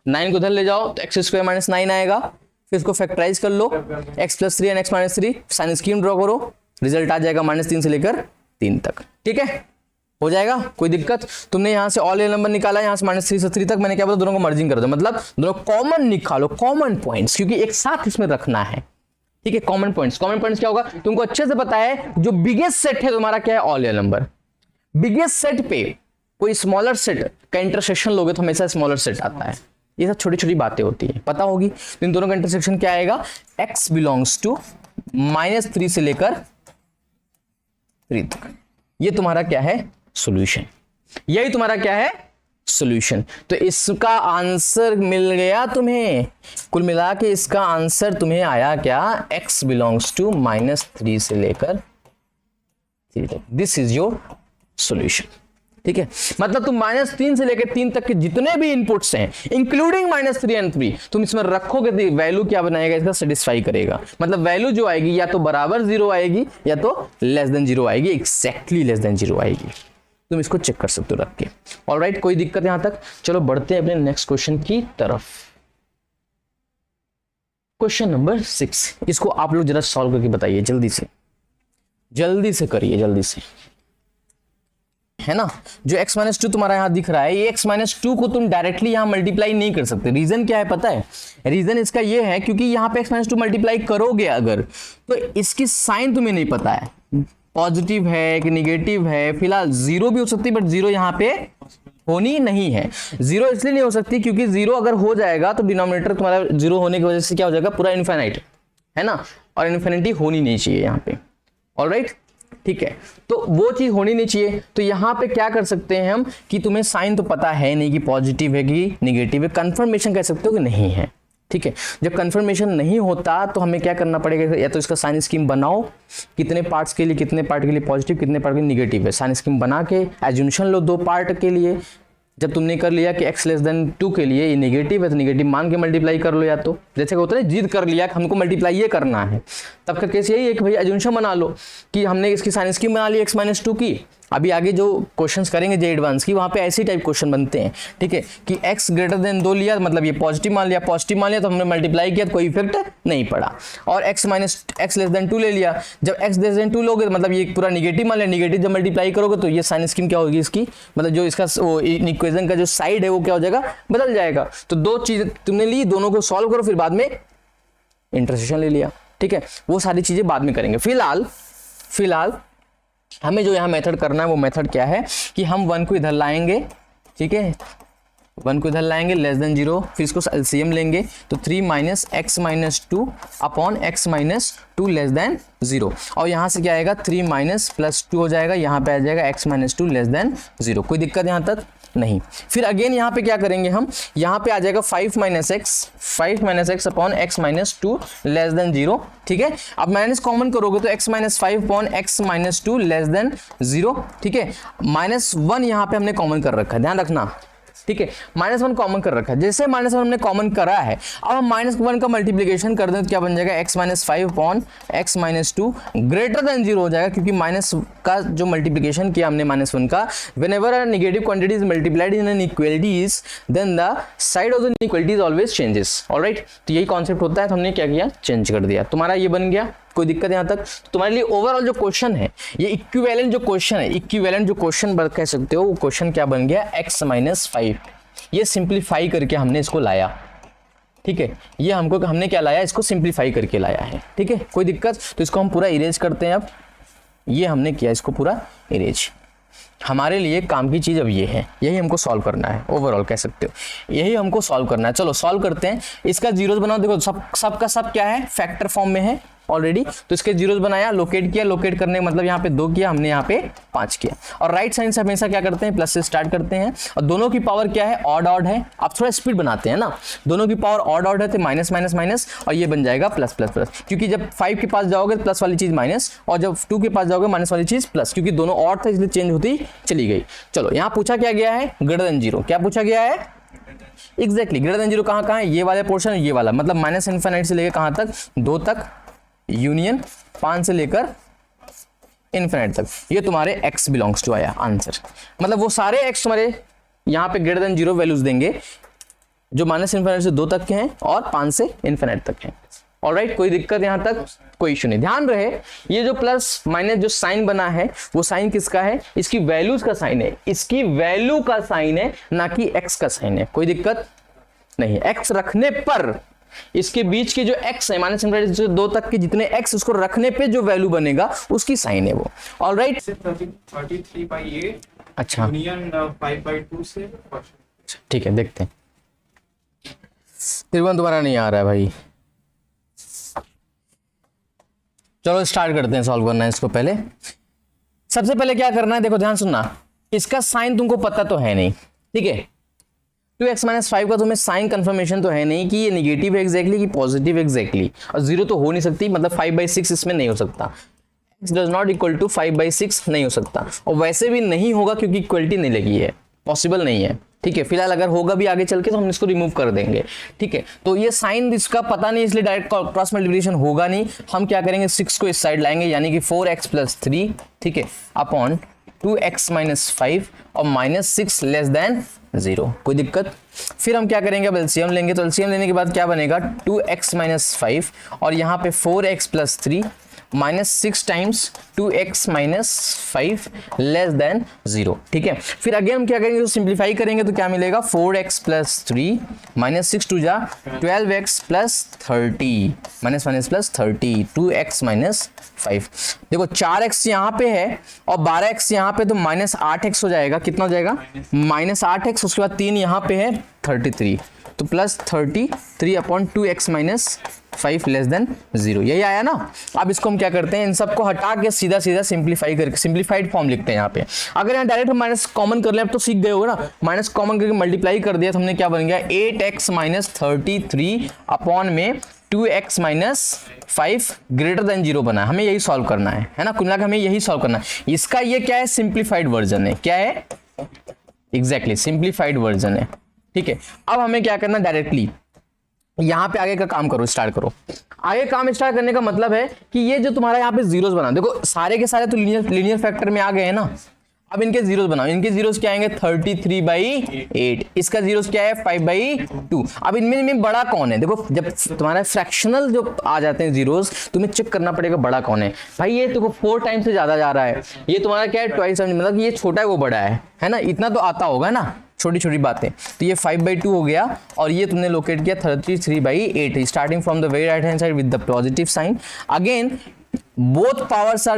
9 को उधर ले जाओ तो x स्क्वायर -9 आएगा। फिर इसको फैक्टराइज कर लो, x + 3 and x - 3, sign scheme draw करो, रिजल्ट आ जाएगा -3 से लेकर 3 तक, ठीक है, हो जाएगा, कोई दिक्कत। तुमने यहां से ऑल नंबर निकाला, यहां से -3 से 3 तक, मैंने क्या बोला, दोनों को मर्जिंग कर दो, मतलब दोनों कॉमन निकालो, कॉमन पॉइंट्स, क्योंकि एक साथ इसमें रखना है, ठीक है। कॉमन पॉइंट्स क्या होगा, तुमको अच्छे से पता है, जो बिगेस्ट सेट है तुम्हारा क्या है, all real number. Biggest set पे कोई स्मॉलर सेट का इंटरसेक्शन लोगे तो हमेशा स्मॉलर सेट आता है। ये सब छोटी छोटी बातें होती है, पता होगी। तो इन दोनों का इंटरसेक्शन क्या आएगा, x बिलोंग्स टू -3 से लेकर 3 तक। ये तुम्हारा क्या है, सॉल्यूशन। यही तुम्हारा क्या है, सॉल्यूशन। तो इसका आंसर मिल गया तुम्हें, कुल मिला के इसका आंसर तुम्हें आया क्या, x बिलोंग्स टू -3 से लेकर 3 तक। दिस इज योर सॉल्यूशन, ठीक है। मतलब तुम -3 से लेकर 3 तक के जितने भी इनपुट्स हैं, इंक्लूडिंग -3 एंड 3, तुम इसमें रखोगे तो वैल्यू क्या बनाएगा, इसका सेटिस्फाई करेगा। मतलब वैल्यू जो आएगी या तो बराबर 0 आएगी या तो लेस देन 0 आएगी, एक्जैक्टली लेस देन 0 आएगी। तुम इसको चेक कर सकते हो रख के। ऑलराइट, कोई दिक्कत यहां तक। चलो बढ़ते हैं अपने नेक्स्ट क्वेश्चन की तरफ। क्वेश्चन नंबर 6, इसको आप लोग जरा सॉल्व करके बताइए, जल्दी से करिए, जल्दी से, है ना। जो x - 2 तुम्हारा यहां दिख रहा है, ये x - 2 को तुम डायरेक्टली यहां मल्टीप्लाई नहीं कर सकते। रीजन क्या है पता है, रीजन इसका ये है क्योंकि यहां पे x - 2 मल्टीप्लाई करोगे अगर, तो इसकी साइन तुम्हें नहीं पता है, पॉजिटिव है कि निगेटिव है। फिलहाल 0 भी हो सकती है, बट 0 यहां पे होनी नहीं है। 0 इसलिए नहीं हो सकती क्योंकि 0 अगर हो जाएगा तो डिनोमिनेटर तुम्हारा 0 होने की वजह से क्या हो जाएगा, पूरा इनफाइनाइट, है ना, और इन्फिनिटी होनी नहीं चाहिए यहाँ पे। ऑलराइट, ठीक है, तो वो चीज होनी नहीं चाहिए। तो यहां पे क्या कर सकते हैं हम कि तुम्हें साइन तो पता है नहीं कि पॉजिटिव है कि निगेटिव है, कंफर्मेशन कह सकते हो कि नहीं है, ठीक है। जब कंफर्मेशन नहीं होता तो हमें क्या करना पड़ेगा, या तो इसका साइन स्कीम बनाओ, कितने पार्ट्स के लिए, कितने पार्ट के लिए पॉजिटिव, कितने पार्ट के लिए निगेटिव है, साइन स्कीम बना के एज्यूमेशन लो 2 पार्ट के लिए। जब तुमने कर लिया कि x लेस देन 2 के लिए ये नेगेटिव है तो नेगेटिव मान के मल्टीप्लाई कर लो, या तो जैसे होता है जिद कर लिया कि हमको मल्टीप्लाई ये करना है, तब का केस यही है कि भाई एज्यूमेशन बना लो कि हमने इसकी साइन स्कीम बना ली x - 2 की। अभी आगे जो क्वेश्चंस करेंगे जे एडवांस की, वहां पे ऐसे टाइप क्वेश्चन बनते हैं, ठीक है, कि x > 2 लिया, मतलब ये पॉजिटिव मान लिया तो हमने मल्टीप्लाई किया तो कोई इफेक्ट नहीं पड़ा। और x लेस देन 2 ले लिया, जब x लेस देन 2 लोगे तो मतलब ये पूरा निगेटिव मान लिया, निगेटिव जब मल्टीप्लाई करोगे तो ये साइन स्कीम क्या होगी इसकी, मतलब जो इसका इक्वेशन का जो साइड है वो क्या हो जाएगा, बदल जाएगा। तो 2 चीज तुमने ली, दोनों को सॉल्व करो, फिर बाद में इंटरसेक्शन ले लिया, ठीक है, वो सारी चीजें बाद में करेंगे। फिलहाल हमें जो यहाँ मेथड करना है वो मेथड क्या है कि हम 1 को इधर लाएंगे, ठीक है, 1 को इधर लाएंगे लेस देन 0, फिर इसको एलसीएम लेंगे तो 3 - x - 2 upon x - 2 less than 0, और यहाँ से क्या आएगा 3 - +2 हो जाएगा, यहाँ पे आ जाएगा x - 2 लेस देन 0। कोई दिक्कत यहाँ तक नहीं। फिर अगेन यहाँ पे क्या करेंगे हम, यहाँ पे आ जाएगा 5 - x upon x - 2 less than 0, ठीक है। अब माइनस कॉमन करोगे तो x - 5 upon x - 2 less than 0, ठीक है। -1 यहाँ पे हमने कॉमन कर रखा है, ध्यान रखना, ठीक है, -1 कॉमन कर रखा है। जैसे -1 हमने कॉमन करा है, अब हम -1 का मल्टीप्लिकेशन कर दें तो क्या बन जाएगा, x - 5 upon x - 2 greater than 0 हो जाएगा, क्योंकि माइनस का जो मल्टीप्लिकेशन किया हमने -1 का, whenever a negative quantity is multiplied in inequalities then the side of the equalities always changes. Alright, तो यही कॉन्सेप्ट होता है, तो हमने क्या किया, चेंज कर दिया, तुम्हारा ये बन गया। कोई दिक्कत यहां तक। तुम्हारे लिए ओवरऑल जो क्वेश्चन है, ये इक्विवेलेंट जो क्वेश्चन कह सकते हो, वो क्वेश्चन क्या बन गया, x - 5। ये सिंप्लीफाई करके हमने इसको लाया, ठीक है, ये हमने क्या लाया, इसको सिंप्लीफाई करके लाया है, ठीक है, कोई दिक्कत। तो इसको हम पूरा इरेज करते हैं। अब ये हमने किया, इसको पूरा इरेज। हमारे लिए काम की चीज़ अब ये है, यही हमको सॉल्व करना है, ओवरऑल कह सकते हो यही हमको सॉल्व करना है। चलो सॉल्व करते हैं। इसका जीरोस बनाओ, देखो सब का सब क्या है, फैक्टर फॉर्म में है ऑलरेडी, तो इसके जीरोस बनाया, लोकेट किया, लोकेट करने का मतलब यहाँ पे 2 किया हमने, यहाँ पे 5 किया। और राइट साइड से हमेशा क्या करते हैं, प्लस से स्टार्ट करते हैं, और दोनों की पावर क्या है, ऑड ऑड है। आप थोड़ा स्पीड बनाते हैं ना, दोनों की पावर ऑड ऑड है तो माइनस माइनस माइनस, और ये बन जाएगा प्लस प्लस प्लस, क्योंकि जब 5 के पास जाओगे तो प्लस वाली चीज माइनस, और जब 2 के पास जाओगे माइनस वाली चीज प्लस, क्योंकि दोनों ऑड था इसलिए चेंज होती चली गई। चलो यहाँ पूछा क्या गया है, ग्रेटर देन 0, क्या पूछा गया है, एग्जैक्टली ग्रेटर देन 0 कहाँ है, ये वाले पोर्शन, ये वाला, मतलब माइनस इनफिनिट से लेकर कहाँ तक, 2 तक, यूनियन 5 से लेकर इनफिनिट तक, ये तुम्हारे x बिलोंग्स टू आया आंसर। मतलब वो सारे x तुम्हारे यहाँ पे ग्रेटर देन 0 वैल्यूज देंगे जो माइनस इनफिनिट से 2 तक के हैं और 5 से इनफिनिट तक हैं। ऑलराइट, कोई दिक्कत यहाँ तक, कोई इशू नहीं। ध्यान रहे ये जो प्लस माइनस जो साइन बना है वो साइन किसका है, इसकी वैल्यूज का साइन है, इसकी वैल्यू का साइन है, ना कि x का साइन है। कोई दिक्कत नहीं, x रखने पर इसके बीच के जो x है माइनस इनफिनिटी से 2 तक के जितने x, उसको रखने पे जो वैल्यू बनेगा उसकी साइन है वो। ऑलराइट, 33/8 अच्छा यूनियन 5/2 से, ठीक है, देखते हैं। त्रिभुवन दोबारा नहीं आ रहा है भाई, चलो स्टार्ट करते हैं सॉल्व करना है इसको। पहले सबसे पहले क्या करना है, देखो ध्यान सुनना, इसका साइन तुमको पता तो है नहीं, ठीक है, 2x - 5 का तुम्हें साइन कंफर्मेशन तो है नहीं कि ये निगेटिव है एग्जैक्टली कि पॉजिटिव एग्जैक्टली, और 0 तो हो नहीं सकती, मतलब 5/6 इसमें नहीं हो सकता, x does not equal to 5/6 नहीं हो सकता, और वैसे भी नहीं होगा क्योंकि इक्वलिटी नहीं लगी है, पॉसिबल नहीं है, ठीक है। फिलहाल अगर होगा भी आगे चल के तो हम इसको रिमूव कर देंगे, ठीक है। तो ये साइन इसका पता नहीं, इसलिए डायरेक्ट क्रॉस मल्टीप्लिकेशन होगा नहीं। हम क्या करेंगे, 6 को इस साइड लाएंगे, यानी कि 4x + 3, ठीक है, अपॉन 2x - 5 और -6 लेस देन 0। कोई दिक्कत। फिर हम क्या करेंगे, अब एलसीएम लेंगे, तो एलसीएम लेने के बाद क्या बनेगा, 2x - 5 और यहाँ पे 4x + 3 -6 times 2x - 5 less than 0, ठीक है। फिर अगेन हम क्या करेंगे, तो सिंप्लीफाई करेंगे तो क्या मिलेगा, 4x + 3 -6 2 जा 12x + 30 -30 2x - 5। देखो 4x यहाँ पे है और 12x यहाँ पे, तो -8x हो जाएगा, कितना हो जाएगा, -8x, उसके बाद 3 यहाँ पे है 33, तो +33 अपॉन 2x - 5 लेस देन 0, यही आया ना। अब इसको हम क्या करते हैं, इन सबको हटा के सीधा सीधा सिंप्लीफाई करके सिंप्लीफाइड फॉर्म लिखते हैं यहाँ पे। अगर यहाँ डायरेक्ट हम माइनस कॉमन कर ले, अब तो सीख गए होगा ना, माइनस कॉमन करके मल्टीप्लाई कर दिया तो हमने क्या बन गया, 8x - 33 अपॉन में 2x - 5 ग्रेटर देन 0 बना है। हमें यही सॉल्व करना है ना, कुल मिलाकर हमें यही सॉल्व करना है। इसका ये क्या है, सिंप्लीफाइड वर्जन है, क्या है, एग्जैक्टली सिंप्लीफाइड वर्जन है, ठीक है। अब हमें क्या करना, डायरेक्टली यहां पे आगे का काम करो, स्टार्ट करो। आगे काम स्टार्ट करने का मतलब है कि ये जो तुम्हारा यहाँ पे जीरोस बना, देखो सारे के सारे तो लीनियर फैक्टर में आ गए हैं ना, अब इनके जीरोस बनाओ। इनके जीरोस क्या आएंगे, 33/8, इसका जीरोस क्या है, 5/2। अब इनमें बड़ा कौन है, देखो जब तुम्हारा फ्रैक्शनल जो आ जाते हैं जीरोस, तुम्हें चेक करना पड़ेगा बड़ा कौन है। भाई ये देखो 4 टाइम से ज्यादा जा रहा है, ये तुम्हारा क्या है, ट्वाइस, मतलब ये छोटा है वो बड़ा है ना, इतना तो आता होगा ना, छोटी छोटी बातें। तो ये 5/2 हो गया, और ये तुमने लोकेट किया 33/8, starting from the very right hand side with the positive sign. Again both powers are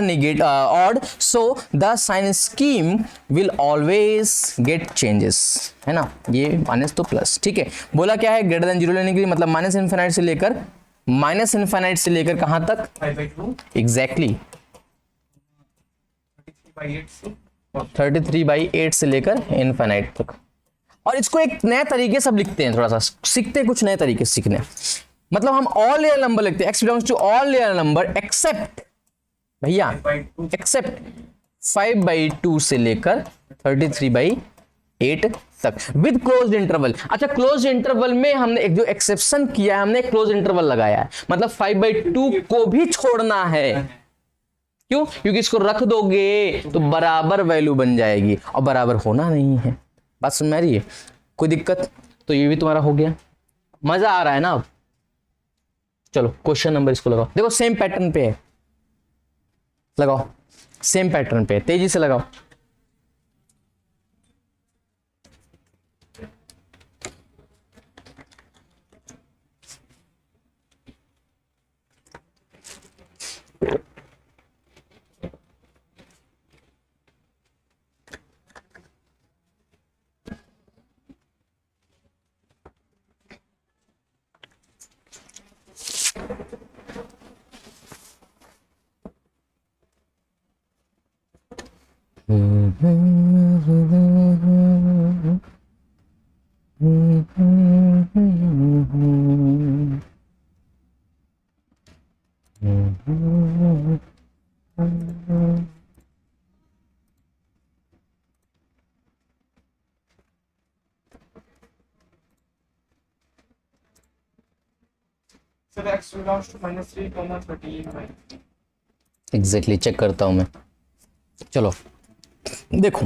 odd, so the sign scheme will always get changes, है ना, ये माइनस तो प्लस, ठीक है। बोला क्या है, ग्रेटर देन 0 लेने के लिए, मतलब माइनस इनफिनिट से लेकर कहां तक, 5/2 एग्जैक्टली 33/8 से लेकर इनफिनिट तक। और इसको एक नए तरीके से लिखते हैं, थोड़ा सा सीखते हैं, कुछ नए तरीके से सीखने, मतलब हम ऑल रियल नंबर लिखते हैं, x belongs to all real number except, भैया एक्सेप्ट 5/2 से लेकर 33/8 तक विद क्लोज्ड इंटरवल। अच्छा, क्लोज्ड इंटरवल में हमने एक जो एक्सेप्शन किया है, हमने क्लोज इंटरवल लगाया है, मतलब 5/2 को भी छोड़ना है। क्यों, क्योंकि इसको रख दोगे तो बराबर वैल्यू बन जाएगी, और बराबर होना नहीं है। बात सुन में आ रही है, कोई दिक्कत। तो ये भी तुम्हारा हो गया, मजा आ रहा है ना। अब चलो क्वेश्चन नंबर इसको लगाओ, देखो सेम पैटर्न पे है, लगाओ सेम पैटर्न पे, तेजी से लगाओ। Sir, x belongs to -3, 13 by exactly check करता हूं मैं। चलो देखो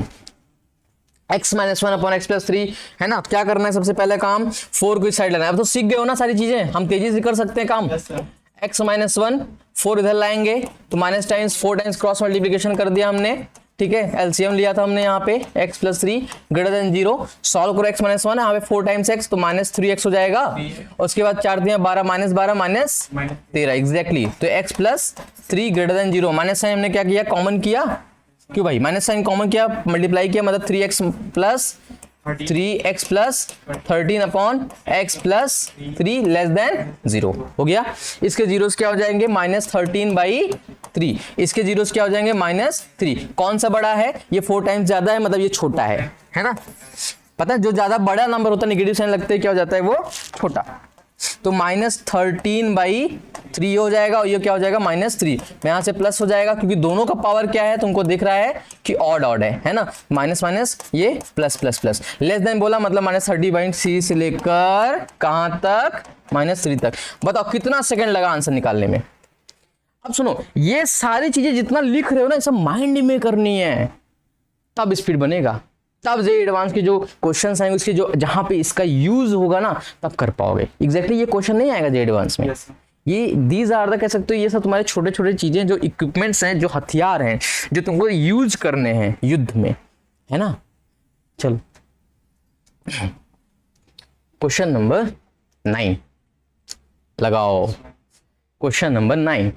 x माइनस 1/x+3 है ना, क्या करना है सबसे पहले काम 4 को इस साइड लाना है। अब तो सीख गए हो ना सारी चीजें, हम तेजी से कर सकते हैं काम। Yes, sir. x माइनस 1 4 इधर लाएंगे तो minus times 4 times cross multiplication कर दिया हमने, ठीक है। एलसीएम लिया था हमने यहाँ पे x+3 ग्रेटर देन 0, सॉल्व करो x माइनस 1 यहाँ पे 4 टाइम्स x तो -3x हो जाएगा। उसके बाद 4 दिया 12 -12 -13 एग्जैक्टली। तो x+3 greater than 0, minus sign हमने क्या किया कॉमन किया, क्यों भाई माइनस साइन कॉमन किया मल्टीप्लाई किया, मतलब 3x + 3x + 13/x+3 less than 0 हो गया। इसके जीरोस क्या हो जाएंगे -13/3, इसके जीरोस क्या हो जाएंगे -3। कौन सा बड़ा है, ये 4 टाइम्स ज्यादा है मतलब ये छोटा है ना। पता है जो ज्यादा बड़ा नंबर होता है नेगेटिव साइन लगते हैं क्या हो जाता है वो छोटा। तो -13/3 हो जाएगा और ये क्या हो जाएगा -3। यहां से प्लस हो जाएगा क्योंकि दोनों का पावर क्या है तुमको दिख रहा है कि ऑड ऑड है ना। माइनस माइनस ये plus plus plus less than बोला मतलब -30/3 से लेकर कहां तक -3 तक। बताओ कितना सेकंड लगा आंसर निकालने में। अब सुनो ये सारी चीजें जितना लिख रहे हो ना ये सब माइंड में करनी है, तब स्पीड बनेगा, तब जे एडवांस के जो क्वेश्चंस आएंगे उसके जो जहां पे इसका यूज होगा ना तब कर पाओगे। एग्जैक्टली ये क्वेश्चन नहीं आएगा जे एडवांस में। Yes, sir. ये दीज आर द कह सकते हो ये सब तुम्हारे छोटे छोटे चीजें जो इक्विपमेंट्स हैं, जो हथियार हैं, जो तुमको यूज करने हैं युद्ध में, है ना। चलो क्वेश्चन नंबर 9 लगाओ। क्वेश्चन नंबर 9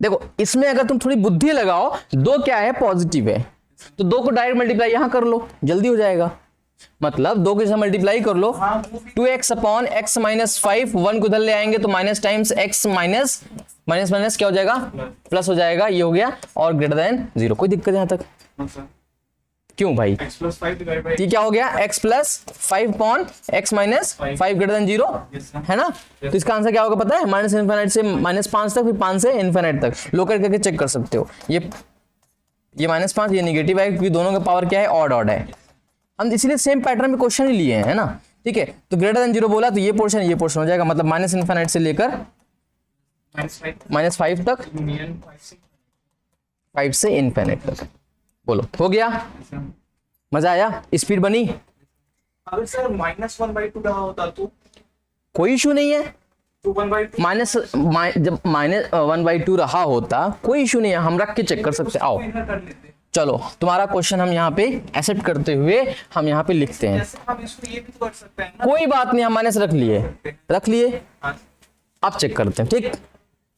देखो, इसमें अगर तुम थोड़ी बुद्धि लगाओ, 2 क्या है पॉजिटिव है तो 2 को डायरेक्ट मल्टीप्लाई यहां कर लो, जल्दी हो जाएगा। मतलब 2 के साथ मल्टीप्लाई कर लो, 2x/x - 5 1 को इधर ले आएंगे तो minus times x minus minus minus क्या हो जाएगा प्लस हो जाएगा, ये हो गया और ग्रेटर देन 0। कोई दिक्कत यहां तक? No, sir. क्यों भाई, x + 5 divided by ये क्या हो गया x + 5/x - 5 greater than 0 Yes, sir. है ना। तो इसका आंसर क्या होगा पता है, -∞ से -5 तक, फिर 5 से इनफिनिट तक। लो करके चेक कर सकते हो। ये -5 ये नेगेटिव है क्योंकि दोनों का पावर क्या है ऑड ऑड है। हम इसीलिए सेम पैटर्न में क्वेश्चन ही लिए हैं, है ना। ठीक है तो ग्रेटर देन 0 बोला तो ये पोर्शन हो जाएगा, मतलब -∞ से लेकर -5 तक, union 5 से 5 से इनफिनिट तक। बोलो हो गया, Yes, sir. मजा आया, स्पीड बनी, अगर सर -1/2 रहा होता तो कोई इशू नहीं है। 1/2 जब -1/2 रहा होता कोई इशू नहीं है, हम रख के चेक कर सकते हैं। आओ इधर कर लेते। चलो तुम्हारा क्वेश्चन हम यहाँ पे एक्सेप्ट करते हुए हम यहाँ पे लिखते हैं। जैसे हम इसको ये भी तो कर सकते हैं ना। कोई बात नहीं, हम माइनस रख लिए हाँ, अब चेक करते हैं। ठीक,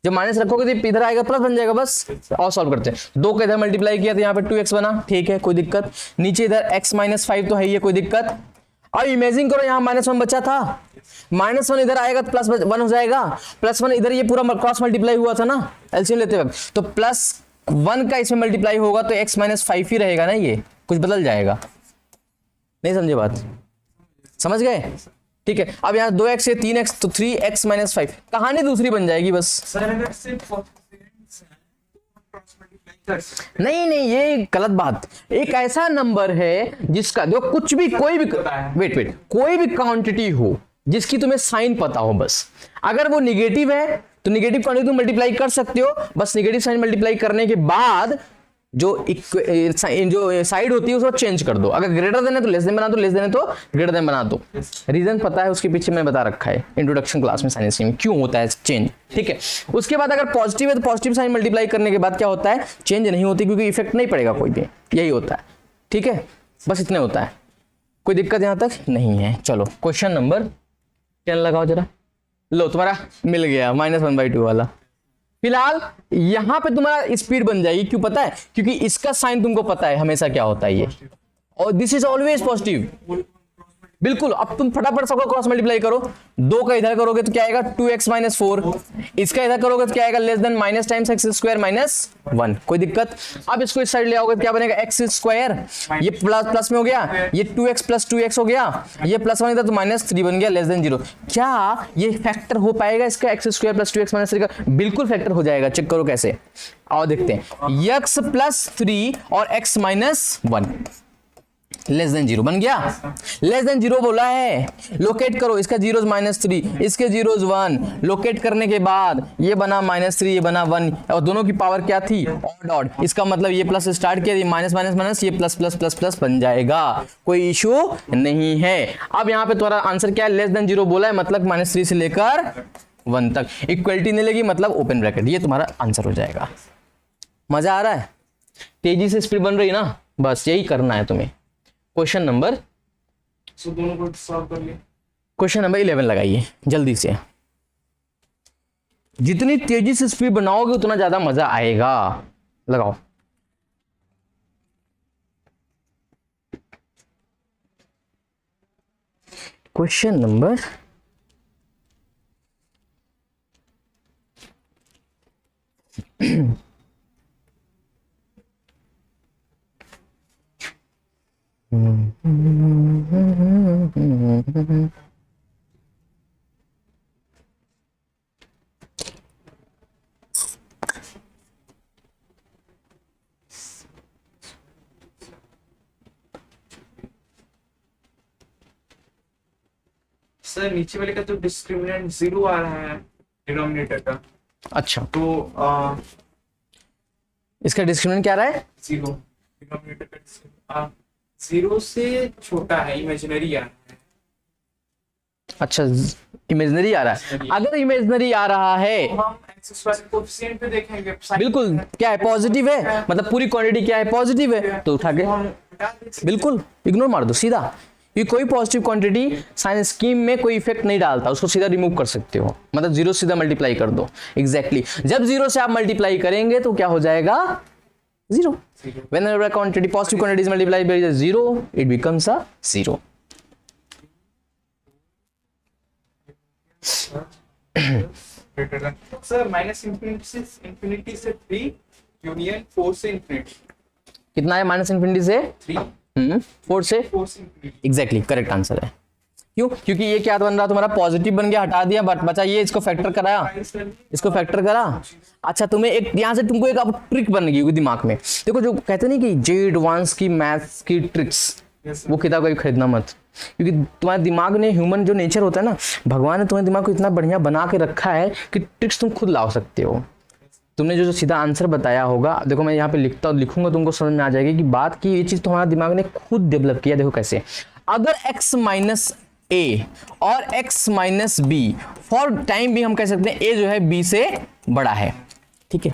जब माइनस रखोगे तो इधर आएगा प्लस बन जाएगा, बस और सॉल्व करते हैं। 2 का इधर मल्टीप्लाई किया तो यहाँ पे 2x बना, ठीक है कोई दिक्कत। नीचे इधर x - 5 तो है ही, कोई दिक्कत। अब इमेजिन करो यहाँ -1 बचा था, -1 इधर आएगा तो +1 हो जाएगा, +1 इधर ये पूरा क्रॉस मल्टीप्लाई हुआ था ना एलसीएम लेते वक्त, तो +1 का इसमें मल्टीप्लाई होगा तो x - 5 ही रहेगा ना, ये कुछ बदल जाएगा। नहीं समझे बात, समझ गए? ठीक है अब यहाँ 2x से 3x तो 3x - 5, कहानी दूसरी बन जाएगी बस। सर अगर सिर्फ क्रॉस मल्टीप्लाई कर सकते नहीं ये गलत बात। एक ऐसा नंबर है जिसका देखो कुछ भी कोई भी वेट कोई भी क्वांटिटी हो जिसकी तुम्हें साइन पता हो, बस अगर वो निगेटिव है तो निगेटिव क्वांटिटी तुम मल्टीप्लाई कर सकते हो, बस निगेटिव साइन मल्टीप्लाई करने के बाद जो साइड होती है उसको चेंज कर दो। अगर ग्रेटर देन है तो लेस देन बना दो, लेस देन है तो ग्रेटर देन बना दो। रीजन पता है उसके पीछे मैंने बता रखा है इंट्रोडक्शन क्लास में साइंस में क्यों होता है चेंज। ठीक है उसके बाद अगर पॉजिटिव है तो पॉजिटिव साइन मल्टीप्लाई करने के बाद क्या होता है, चेंज नहीं होती क्योंकि इफेक्ट नहीं पड़ेगा कोई भी, यही होता है। ठीक है बस इतने होता है, कोई दिक्कत यहां तक नहीं है। चलो क्वेश्चन नंबर 10 लगाओ जरा। लो तुम्हारा मिल गया -1/2 वाला। फिलहाल यहां पे तुम्हारा स्पीड बन जाएगी, क्यों पता है, क्योंकि इसका साइन तुमको पता है हमेशा क्या होता है ये, और दिस इज ऑलवेज पॉजिटिव। बिल्कुल। अब तुम फटाफट सबको क्रॉस मल्टीप्लाई करो, 2 का इधर करोगे तो क्या आएगा 2x माइनस 4, इसका इधर करोगे तो क्या आएगा less than minus times x square minus 1, कोई दिक्कत। अब इसको इस साइड ले आओगे तो क्या बनेगा एक्स स्क्वायर, ये प्लस प्लस में हो गया, ये 2x प्लस 2x हो गया, ये प्लस 1 इधर तो माइनस 3 बन गया लेस देन 0। क्या ये फैक्टर हो पाएगा इसका x square plus 2x minus 3 का? बिल्कुल फैक्टर हो जाएगा, चेक करो कैसे। आओ देखते हैं, x प्लस 3 और x माइनस 1 लेस देन 0 बन गया। लेस देन 0 बोला है, लोकेट करो, इसका जीरोज माइनस 3, इसके जीरोज 1, लोकेट करने के बाद ये बना माइनस 3, ये बना 1, और दोनों की पावर क्या थी ऑड ऑड, इसका मतलब ये प्लस स्टार्ट किया, ये माइनस माइनस माइनस, ये प्लस प्लस प्लस प्लस बन जाएगा, कोई इशू नहीं है। अब यहाँ पे तुम्हारा आंसर क्या है, लेस देन 0 बोला है मतलब माइनस 3 से लेकर 1 तक, इक्वलिटी नहीं लेगी मतलब ओपन ब्रैकेट, ये तुम्हारा आंसर हो जाएगा। मजा आ रहा है, तेजी से स्पीड बन रही ना, बस यही करना है तुम्हें। क्वेश्चन नंबर दोनों को सॉल्व कर लिए। क्वेश्चन नंबर 11 लगाइए जल्दी से। जितनी तेजी से स्पीड बनाओगे उतना ज्यादा मजा आएगा। लगाओ। क्वेश्चन नंबर सर नीचे वाले का तो डिस्क्रिमिनेंट 0 आ रहा है डिनोमिनेटर का, अच्छा तो इसका डिस्क्रिमिनेंट क्या रहा है? 0 डिनोमिनेटर का 0 से छोटा है, इमेजिनरी आ रहा है। अच्छा इमेजिनरी आ रहा है, अगर इमेजिनरी आ रहा है तो हम एक्स स्क्वायर कोएफिशिएंट पे देखेंगे, बिल्कुल क्या है पॉजिटिव है, मतलब पूरी क्वांटिटी क्या है पॉजिटिव है, तो उठा के हम हटा देते हैं। बिल्कुल इग्नोर मार दो सीधा, ये कोई पॉजिटिव क्वांटिटी साइन स्कीम में कोई इफेक्ट नहीं डालता, उसको सीधा रिमूव कर सकते हो, मतलब 0 सीधा मल्टीप्लाई कर दो। एग्जैक्टली जब 0 से आप मल्टीप्लाई करेंगे तो क्या हो जाएगा 0। Whenever a quantity positive quantity is multiplied by 0 it becomes a 0। Sir minus infinity से 3 यूनियन 4 से इंफिनिटी, कितना है माइनस इन्फिनिटी से 3 4 से, 4 से इंफिनिटी। एग्जैक्टली करेक्ट आंसर है। क्यों? क्योंकि ये क्या बन रहा तुम्हारा पॉजिटिव बन गया, हटा दिया बट बचा ये, इसको फैक्टर कराया, इसको फैक्टर करा। अच्छा तुम्हें एक यहाँ से तुमको एक अब ट्रिक बन गई होगी दिमाग में, देखो जो कहते नहीं कि जे एडवांस की मैथ्स की ट्रिक्स, वो किताब कभी खरीदना मत, क्योंकि तुम्हारे दिमाग ने ह्यूमन जो नेचर होता है ना, भगवान ने तुम्हारे दिमाग को इतना बढ़िया बना के रखा है कि ट्रिक्स तुम खुद ला सकते हो। तुमने जो सीधा आंसर बताया होगा, देखो मैं यहाँ पे लिखूंगा तुमको समझ में आ जाएगी कि बात की ये चीज तुम्हारा दिमाग ने खुद डेवलप किया। देखो कैसे, अगर x माइनस ए और x minus B for time भी हम कह सकते हैं a जो है b से बड़ा है, ठीक है,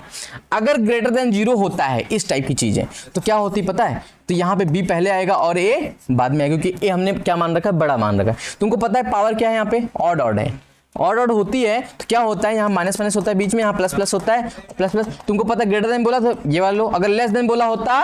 अगर ग्रेटर देन 0 होता है, इस टाइप की चीजें तो क्या होती पता है, तो यहाँ पे b पहले आएगा और a बाद में आएगा, क्योंकि a हमने क्या मान रखा है बड़ा मान रखा है। तुमको पता है पावर क्या है यहाँ पे ऑड ऑड है, ऑड ऑड होती है तो क्या होता है यहाँ माइनस माइनस होता है बीच में, यहाँ प्लस प्लस होता है, प्लस प्लस। तुमको पता है ग्रेटर देन बोला तो ये वाला लो, अगर लेस देन बोला होता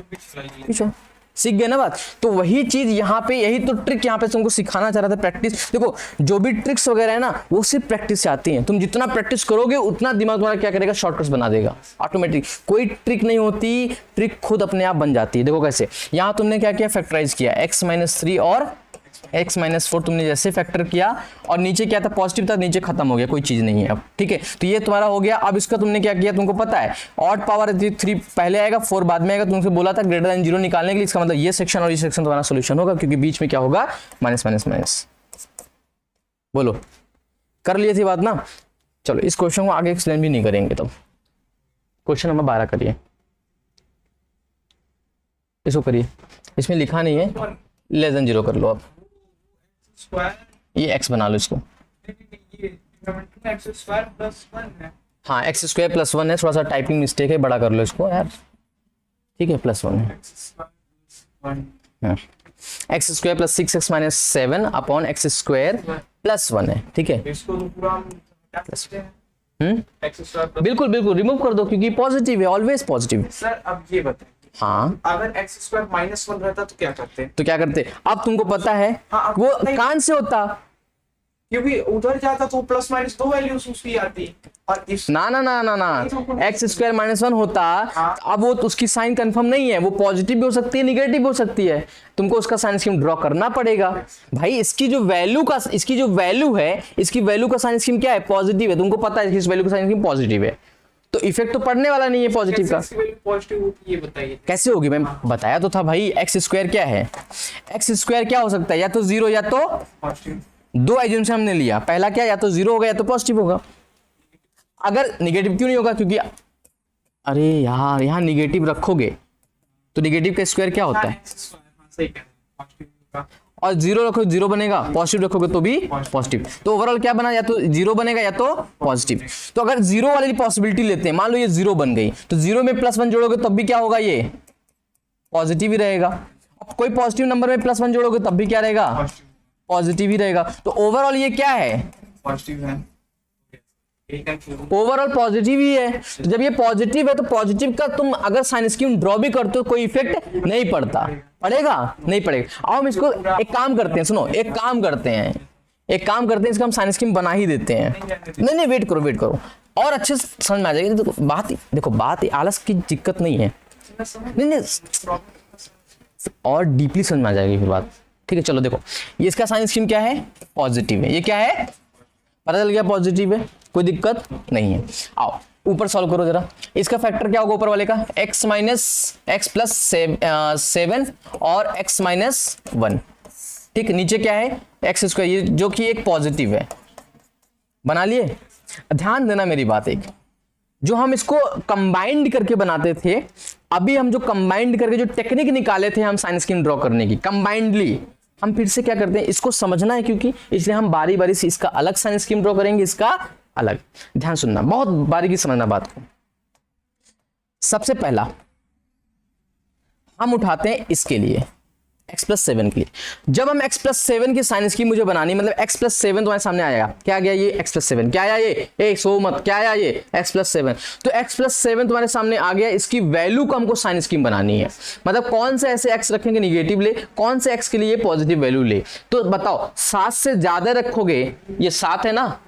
पीछे, सीख गए ना बात। तो वही चीज यहाँ पे, यही तो ट्रिक यहाँ पे तुमको सिखाना चाह रहा था, प्रैक्टिस। देखो जो भी ट्रिक्स वगैरह है ना वो सिर्फ प्रैक्टिस से आती हैं, तुम जितना प्रैक्टिस करोगे उतना दिमाग तुम्हारा क्या करेगा, शॉर्टकट्स बना देगा ऑटोमेटिक। कोई ट्रिक नहीं होती, ट्रिक खुद अपने आप बन जाती है। देखो कैसे, यहाँ तुमने क्या किया, फैक्टराइज किया x माइनस 3 और x माइनस 4 तुमने जैसे फैक्टर किया, और नीचे क्या था पॉजिटिव था, नीचे खत्म हो गया, कोई चीज नहीं है अब, ठीक है। तो ये तुम्हारा हो गया। अब इसका तुमने क्या किया, तुमको पता है ऑड पावर 3 पहले आएगा 4 बाद में आएगा, तुमसे बोला था ग्रेटर देन 0 निकालने के लिए, इसका मतलब ये सेक्शन और ये सेक्शन तुम्हारा सोल्यूशन होगा, क्योंकि बीच में क्या होगा माइनस माइनस माइनस। बोलो कर लिए थी बात ना। चलो इस क्वेश्चन को आगे एक्सप्लेन भी नहीं करेंगे, तो क्वेश्चन नंबर 12 करिए, इसको करिए, इसमें लिखा नहीं है, लेस देन 0 कर लो। अब ये x बना लो इसको, हाँ एक्स स्क्वायर प्लस 1 है, थोड़ा सा टाइपिंग मिस्टेक है, बड़ा कर लो इसको यार, ठीक है, प्लस 1 है, x square plus 6x minus 7 upon x square plus 1 है, ठीक है। बिल्कुल बिल्कुल रिमूव कर दो, क्योंकि पॉजिटिव है, ऑलवेज पॉजिटिव। सर अब ये बताइए हाँ अगर एक्स स्क्वायर माइनस वन रहता तो क्या करते? तो क्या करते, अब तुमको पता है हाँ, अब वो नहीं। कान से होता, क्योंकि उधर जाता तो प्लस माइनस दो वैल्यूज उसकी आती, और इस ना ना ना ना ना, एक्स स्क्वायर माइनस वन होता। हाँ। अब वो तो उसकी साइन कंफर्म नहीं है, वो पॉजिटिव भी हो सकती है निगेटिव भी हो सकती है, तुमको उसका साइन स्कीम ड्रॉ करना पड़ेगा भाई। इसकी जो वैल्यू है, इसकी वैल्यू का साइन स्कीम क्या है, पॉजिटिव है, तुमको पता है कि इस वैल्यू का साइन स्कीम पॉजिटिव है, तो इफेक्ट तो पड़ने वाला नहीं है पॉजिटिव का। पॉजिटिव होती है, ये बताइए कैसे होगी मैम, बताया तो था भाई। एक्स स्क्वायर क्या है, एक्स स्क्वायर क्या हो सकता है, या तो जीरो या तो पॉजिटिव। दो एजम्पशन हमने लिया, पहला क्या, या तो जीरो होगा या तो पॉजिटिव होगा। अगर निगेटिव क्यों नहीं होगा, क्योंकि अरे यार यहाँ निगेटिव रखोगे तो निगेटिव का स्क्वायर क्या होता है, सही कह रहे हैं, पॉजिटिव का। और जीरो रखो जीरो बनेगा, पॉजिटिव रखोगे तो भी पॉजिटिव, तो ओवरऑल क्या बना, या तो जीरो बनेगा या तो पॉजिटिव। तो अगर जीरो वाली पॉसिबिलिटी लेते हैं, मान लो ये जीरो बन गई, तो जीरो में प्लस वन जोड़ोगे तब भी क्या होगा, ये पॉजिटिव ही रहेगा। अब कोई पॉजिटिव नंबर में प्लस वन जोड़ोगे तब भी क्या रहेगा, पॉजिटिव ही रहेगा। तो ओवरऑल ये क्या है, पॉजिटिव है, ओवरऑल पॉजिटिव ही है। तो जब ये पॉजिटिव है तो पॉजिटिव का तुम अगर साइन स्कीम ड्रॉ भी करते हो कोई इफेक्ट नहीं पड़ता, पड़ेगा नहीं पड़ेगा। आओ हम इसको एक काम करते हैं, सुनो एक काम करते हैं इसका हम साइन स्कीम बना ही देते हैं। नहीं वेट करो और अच्छे से समझ में आ जाएगी। देखो बात आलस की दिक्कत नहीं है, नहीं और डीपली समझ में आ जाएगी फिर बात। ठीक है चलो देखो, ये इसका साइन स्कीम क्या है, पॉजिटिव है। ये क्या है, पता चल गया पॉजिटिव है, कोई दिक्कत नहीं है। आओ ऊपर सॉल्व करो जरा, इसका फैक्टर क्या होगा ऊपर वाले का, x माइनस एक्स प्लस 7 और x माइनस 1। ठीक, नीचे क्या है एक्स स्क्वायर, जो कि एक पॉजिटिव है। बना लिए, ध्यान देना मेरी बात, एक जो हम इसको कंबाइंड करके बनाते थे, अभी हम जो कंबाइंड करके जो टेक्निक निकाले थे हम साइन स्कीम ड्रॉ करने की, कंबाइंडली हम फिर से क्या करते हैं, इसको समझना है क्योंकि, इसलिए हम बारी बारी से इसका अलग साइन स्कीम ड्रॉ करेंगे, इसका अलग। ध्यान सुनना, बहुत बारीकी समझना बात को। सबसे पहला हम उठाते हैं इसके लिए x प्लस 7 के लिए। जब हम x प्लस 7 की साइन स्कीम मुझे बनानी, मतलब x प्लस 7 तुम्हारे सामने आएगा, क्या आ गया ये x प्लस 7, क्या आया ये सो मत, क्या आया ये x प्लस 7। तो x प्लस 7 तुम्हारे सामने आ गया, इसकी वैल्यू को हमको साइन स्कीम बनानी है, मतलब कौन से ऐसे x रखेंगे निगेटिव ले, कौन से x के लिए पॉजिटिव वैल्यू ले। तो बताओ 7 से ज्यादा रखोगे, ये 7 है ना,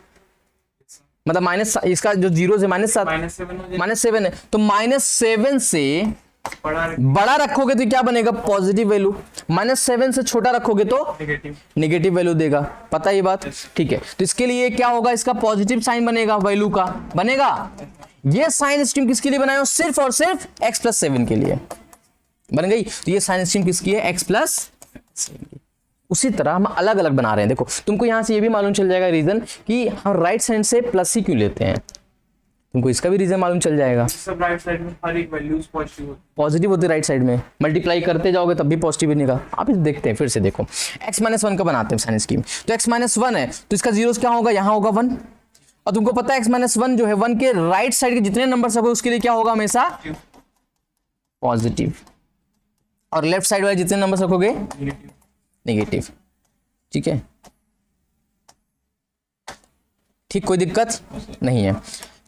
मतलब माइनस, इसका जो जीरो से -7 है, तो -7 से बड़ा रखोगे तो क्या बनेगा, पॉजिटिव वैल्यू। -7 से छोटा रखोगे तो नेगेटिव वैल्यू देगा, पता ये बात। ठीक है, तो इसके लिए क्या होगा, इसका पॉजिटिव साइन बनेगा, वैल्यू का बनेगा। ये साइन स्कीम किसके लिए बनाया, सिर्फ और सिर्फ x प्लस 7 के लिए बन गई। तो ये साइन स्कीम किसकी है, x प्लस 7 की। उसी तरह हम अलग अलग बना रहे हैं। देखो तुमको यहां से ये भी मालूम चल जाएगा रीजन कि हम राइट साइड से प्लस ही क्यों लेते हैं, तुमको इसका भी रीजन मालूम चल जाएगा। सब राइट साइड में हर एक वैल्यूज पॉजिटिव होती है राइट साइड में, मल्टीप्लाई करते जाओगे तब भी पॉजिटिव बनेगा। आप इसे देखते हैं फिर से, देखो x माइनस 1 का बनाते हैं साइन स्कीम। तो x माइनस 1 है तो इसका जीरोस क्या होगा, यहाँ होगा 1, और तुमको पता है x माइनस 1 जो है 1 के राइट साइड के जितने नंबर होंगे उसके लिए क्या होगा, हमेशा पॉजिटिव, और लेफ्ट साइड वाले जितने नंबर रखोगे नेगेटिव। ठीक है, ठीक, कोई दिक्कत नहीं है।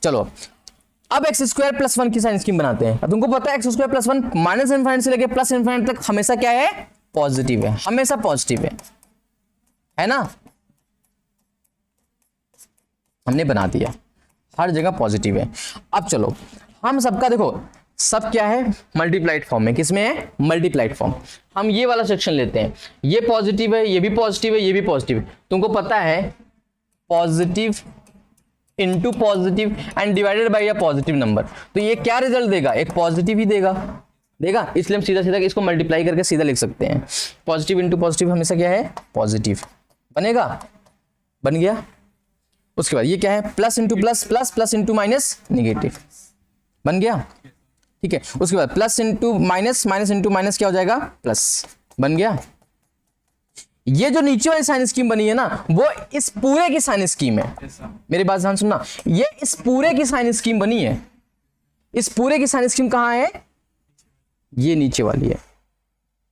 चलो अब एक्स स्क्वायर प्लस 1 की साइन स्कीम बनाते हैं। तुमको पता है x square plus 1 minus infinite से लेके प्लस इनफाइनाइट तक हमेशा क्या है, पॉजिटिव है, हमेशा पॉजिटिव है ना, हमने बना दिया, हर जगह पॉजिटिव है। अब चलो हम सबका देखो, सब क्या है, मल्टीप्लाइड फॉर्म में, किसमें है, मल्टीप्लाइड फॉर्म। हम ये वाला सेक्शन लेते हैं, ये पॉजिटिव है, ये भी पॉजिटिव है, ये भी पॉजिटिव है। तुमको पता है positive into positive and divided by a positive number, तो ये क्या रिजल्ट देगा, एक पॉजिटिव ही देगा, इसलिए हम सीधा सीधा इसको मल्टीप्लाई करके सीधा लिख सकते हैं। पॉजिटिव इंटू पॉजिटिव हमेशा क्या है, पॉजिटिव बनेगा, बन गया। उसके बाद ये क्या है, plus into plus plus, plus into minus negative, बन गया। ठीक है, उसके बाद plus into minus, minus into minus क्या हो जाएगा, प्लस, बन गया। ये जो नीचे वाली साइन स्कीम बनी है ना, वो इस पूरे की साइन स्कीम है। मेरी बात ध्यान सुनना, ये इस पूरे की साइन स्कीम बनी है। इस पूरे की साइन स्कीम कहां है, ये नीचे वाली है,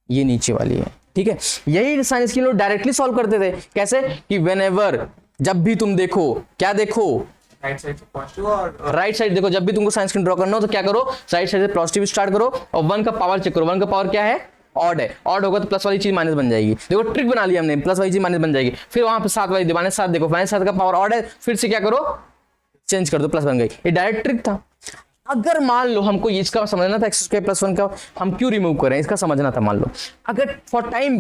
ये नीचे वाली है। ठीक है, यही साइन स्कीम लोग डायरेक्टली सॉल्व करते थे। कैसे कि व्हेनेवर, जब भी तुम देखो, क्या देखो, राइट साइड से पॉजिटिव और राइट साइड देखो, जब भी तुमको साइन स्क्रीन ड्रॉ करना हो तो क्या करो, राइट साइड से पॉजिटिव स्टार्ट करो और 1 का पावर चेक करो। 1 का पावर क्या है, ऑड है, ऑड होगा तो प्लस वाली चीज माइनस बन जाएगी। देखो ट्रिक बना लिया हमने, प्लस वाली चीज माइनस बन जाएगी। फिर वहां पे 7 वाली -7 देखो, -7 का पावर ऑड है, फिर से क्या करो, चेंज कर दो, प्लस बन गई। ये डायरेक्ट ट्रिक था। अगर मान लो हमको इसका समझना था x² + 1 का हम क्यों रिमूव करें, इसका समझना था। मान लो अगर फॉर टाइम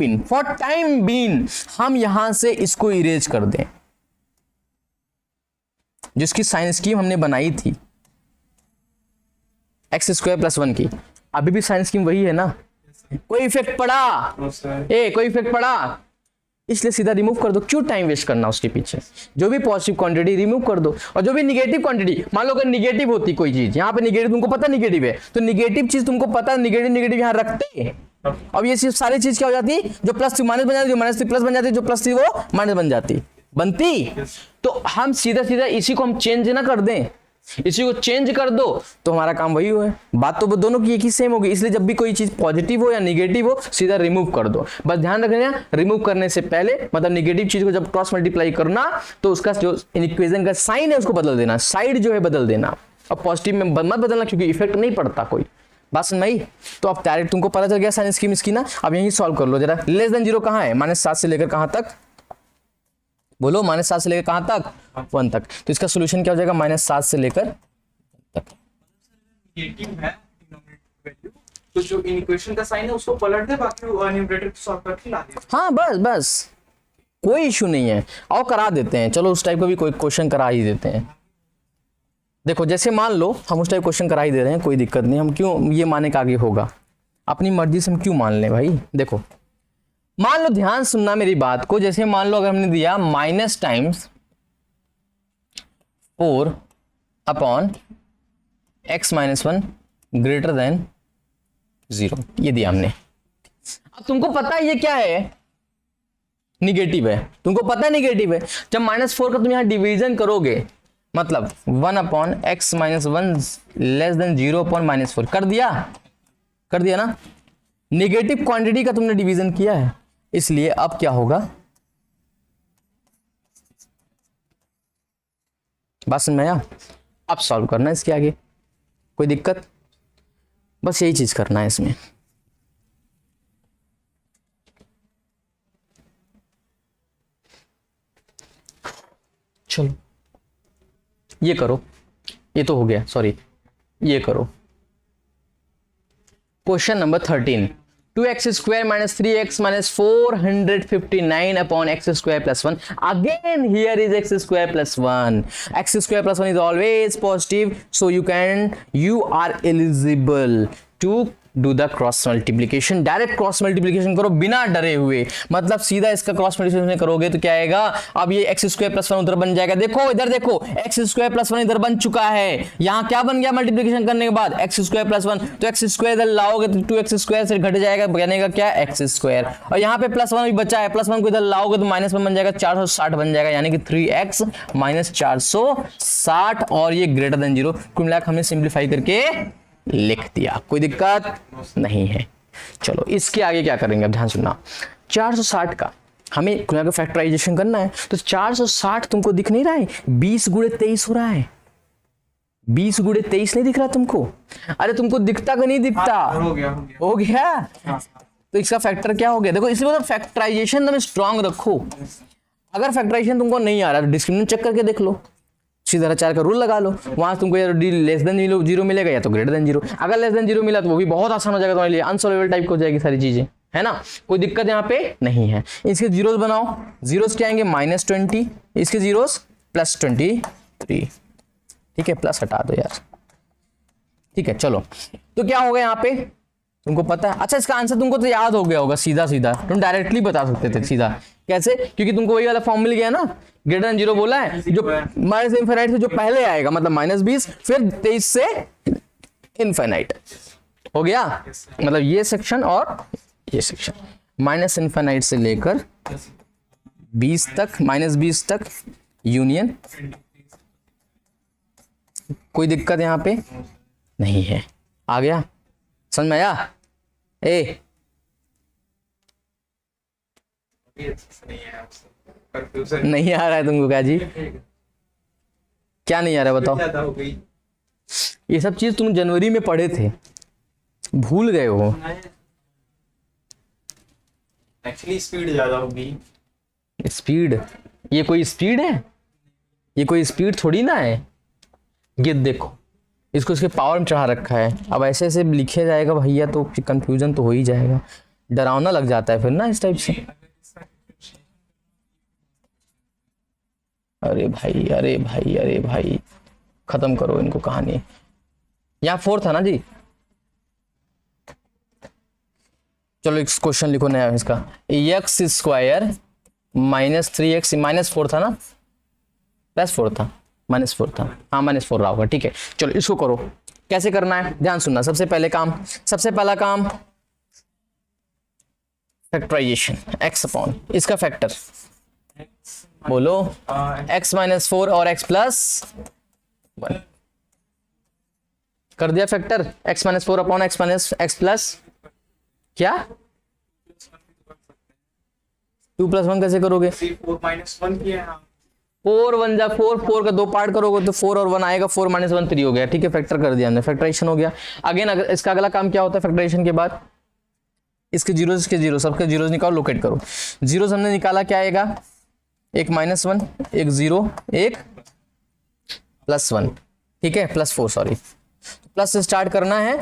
बीन हम यहां से इसको इरेज कर दें, जिसकी साइन स्कीम हमने बनाई थी x² + 1 की, अभी भी साइन स्कीम वही है ना, कोई इफेक्ट पड़ा, कोई इफेक्ट पड़ा, इसलिए सीधा रिमूव कर दो। क्यों टाइम वेस्ट करना उसके पीछे, जो भी पॉजिटिव क्वांटिटी रिमूव कर दो, और जो भी निगेटिव क्वांटिटी, मान लो अगर निगेटिव होती कोई चीज, यहाँ पे निगेटिव तुमको पता निगेटिव है, तो निगेटिव चीज तुमको पता निगेटिव यहाँ रखते हैं। अब ये चीज सारी चीज क्या हो जाती, जो प्लस थी माइनस बन जाती, जो माइनस थी प्लस बन जाती, जो प्लस थी वो माइनस बन जाती, बनती। तो हम सीधा इसी को हम चेंज ना कर दें, इसी को चेंज कर दो तो हमारा काम वही हो है। बात तो दोनों की एक ही सेम होगी, इसलिए जब भी कोई चीज पॉजिटिव हो या निगेटिव हो सीधा रिमूव कर दो। बस ध्यान रखना, रिमूव करने से पहले मतलब निगेटिव चीज को जब क्रॉस मल्टीप्लाई करना तो उसका जो इक्वेशन का साइन है उसको बदल देना, साइड जो है बदल देना, और पॉजिटिव में मत बदलना क्योंकि इफेक्ट नहीं पड़ता कोई। बात समझ में आई? तो अब डायरेक्ट तुमको पता चल गया साइन स्कीम इसकी ना। अब यही सॉल्व कर लो जरा। लेस देन 0 कहाँ है, -7 से लेकर कहां तक बोलो, -7 से लेकर कहां तक, 1 तक। तो इसका सोल्यूशन क्या हो जाएगा, -7 से लेकर नेगेटिव है डिनोमिनेटर वैल्यू, तो जो इक्वेशन का साइन है उसको पलट दे, बाकी न्यूमरेटर को सॉल्व करके ला दे। हाँ बस कोई इशू नहीं है, और करा देते हैं। चलो उस टाइप का भी कोई क्वेश्चन करा ही देते हैं। देखो जैसे मान लो हम उस टाइप क्वेश्चन करा ही दे रहे हैं, कोई दिक्कत नहीं, हम क्यों ये माने का आगे होगा, अपनी मर्जी से हम क्यों मान लें भाई। देखो मान लो, ध्यान सुनना मेरी बात को, जैसे मान लो अगर हमने दिया -times 4 upon x - 1 greater than 0, ये दिया हमने। अब तुमको पता है ये क्या है, निगेटिव है, तुमको पता है निगेटिव है। जब -4 का तुम यहां डिवीजन करोगे, मतलब 1 upon x - 1 less than 0 upon -4 कर दिया ना। निगेटिव क्वांटिटी का तुमने डिवीजन किया है, इसलिए अब क्या होगा, बात समझ में आया? अब सॉल्व करना है इसके आगे, कोई दिक्कत, बस यही चीज करना है इसमें। चलो ये करो, ये तो हो गया, सॉरी ये करो। Question number 13, 2x² - 3x - 459 upon x² + 1. Again here is x² + 1. x² + 1 is always positive, so you are eligible to do the cross multiplication. Direct cross multiplication करो बिना डरे हुए, मतलब सीधा इसका क्रॉस मल्टीप्लीकेशन करोगे तो क्या आएगा, अब ये x² + 1 उधर बन जाएगा। देखो इधर देखो, x² + 1 इधर बन चुका है, यहाँ क्या बन गया मल्टीप्लीकेशन करने के बाद, x² + 1, तो x² इधर लाओगे तो 2x² से घट जाएगा, बनेगा क्या, x², और यहाँ पे +1 भी बचा है, +1 को इधर लाओगे तो -1 बन जाएगा, 460 बन जाएगा, यानी कि 3x - 460, और ये ग्रेटर देन 0। कुल मिलाकर हमने सिंप्लीफाई करके लिख दिया, कोई दिक्कत नहीं है। चलो इसके आगे क्या करेंगे, अब ध्यान सुनना। 460 का हमें का फैक्टराइजेशन करना है, तो 460 तुमको दिख नहीं रहा है, 20 × 23 हो रहा है, 20 × 23 नहीं दिख रहा तुमको, अरे तुमको दिखता कि नहीं दिखता, हो गया। तो इसका फैक्टर क्या हो गया, देखो इसलिए मतलब फैक्टराइजेशन तुम स्ट्रांग रखो। अगर फैक्टराइजेशन तुमको नहीं आ रहा तो डिस्क्रिमिनेंट चेक करके देख लो, सीधा 4 का रूल लगा लो, वहां तुमको या लेस देन 0 मिलेगा या तो ग्रेटर देन 0। अगर लेस देन 0 मिला तो वो भी बहुत आसान हो जाएगा तुम्हारे लिए, अनसॉल्वेबल टाइप हो जाएगी सारी चीजें, है ना, कोई दिक्कत यहाँ पे नहीं है। इसके जीरोस बनाओ, जीरोस क्या आएंगे, -20, इसके जीरोस +23, ठीक है, प्लस हटा दो यार, ठीक है। चलो तो क्या होगा यहाँ पे तुमको पता है, अच्छा इसका आंसर तुमको तो याद हो गया होगा, सीधा तुम डायरेक्टली बता सकते थे सीधा, कैसे, क्योंकि तुमको वही वाला फॉर्म मिल गया ना, ग्रेटर देन 0 बोला है, जो -∞ से जो पहले आएगा, मतलब -20 फिर 23 से इनफाइनाइट हो गया, मतलब ये सेक्शन और ये सेक्शन, -∞ से लेकर 20 तक, -20 तक यूनियन, कोई दिक्कत यहाँ पे नहीं है। आ गया, समझ में आया? नहीं आ रहा है तुमको क्या जी, क्या नहीं आ रहा बताओ? ज्यादा हो गई। ये सब चीज तुम जनवरी में पढ़े थे, भूल गए हो। एक्चुअली स्पीड ज्यादा हो गई। स्पीड? ये कोई स्पीड है? ये कोई स्पीड थोड़ी ना है। ये देखो, इसको इसके पावर में चढ़ा रखा है। अब ऐसे ऐसे लिखे जाएगा भैया तो फिर कंफ्यूजन तो हो ही जाएगा, डरावना लग जाता है फिर ना इस टाइप से। अरे भाई अरे भाई अरे भाई, खत्म करो इनको कहानी। यहाँ 4 था ना जी। चलो एक क्वेश्चन लिखो नया इसका। X square minus 3x minus 4 था ना, प्लस 4 था, माइनस 4 था, हाँ माइनस 4 रहा होगा, ठीक है। चलो इसको करो, कैसे करना है ध्यान सुनना। सबसे पहला काम फैक्टराइजेशन, x अपॉन इसका फैक्टर बोलो, x माइनस 4 और x प्लस 1 कर दिया factor. x minus 4 upon x minus x plus क्या 2 प्लस 1 कैसे करोगे? 4 माइनस 1 किया है। 4 1 जा 4, 4 का 2 पार्ट करोगे तो 4 और 1 आएगा, 4 माइनस 1 3 हो गया, ठीक है। फैक्टर कर दिया हमने, फैक्टराइजेशन हो गया। अगेन इसका अगला काम क्या होता है फैक्टराइजेशन के बाद? इसके जीरोस सबके जीरोस निकालो, लोकेट करो। जीरोस हमने निकाला, क्या आएगा? एक माइनस 1, एक 0, एक प्लस 1, ठीक है, प्लस 4 सॉरी। प्लस से स्टार्ट करना है।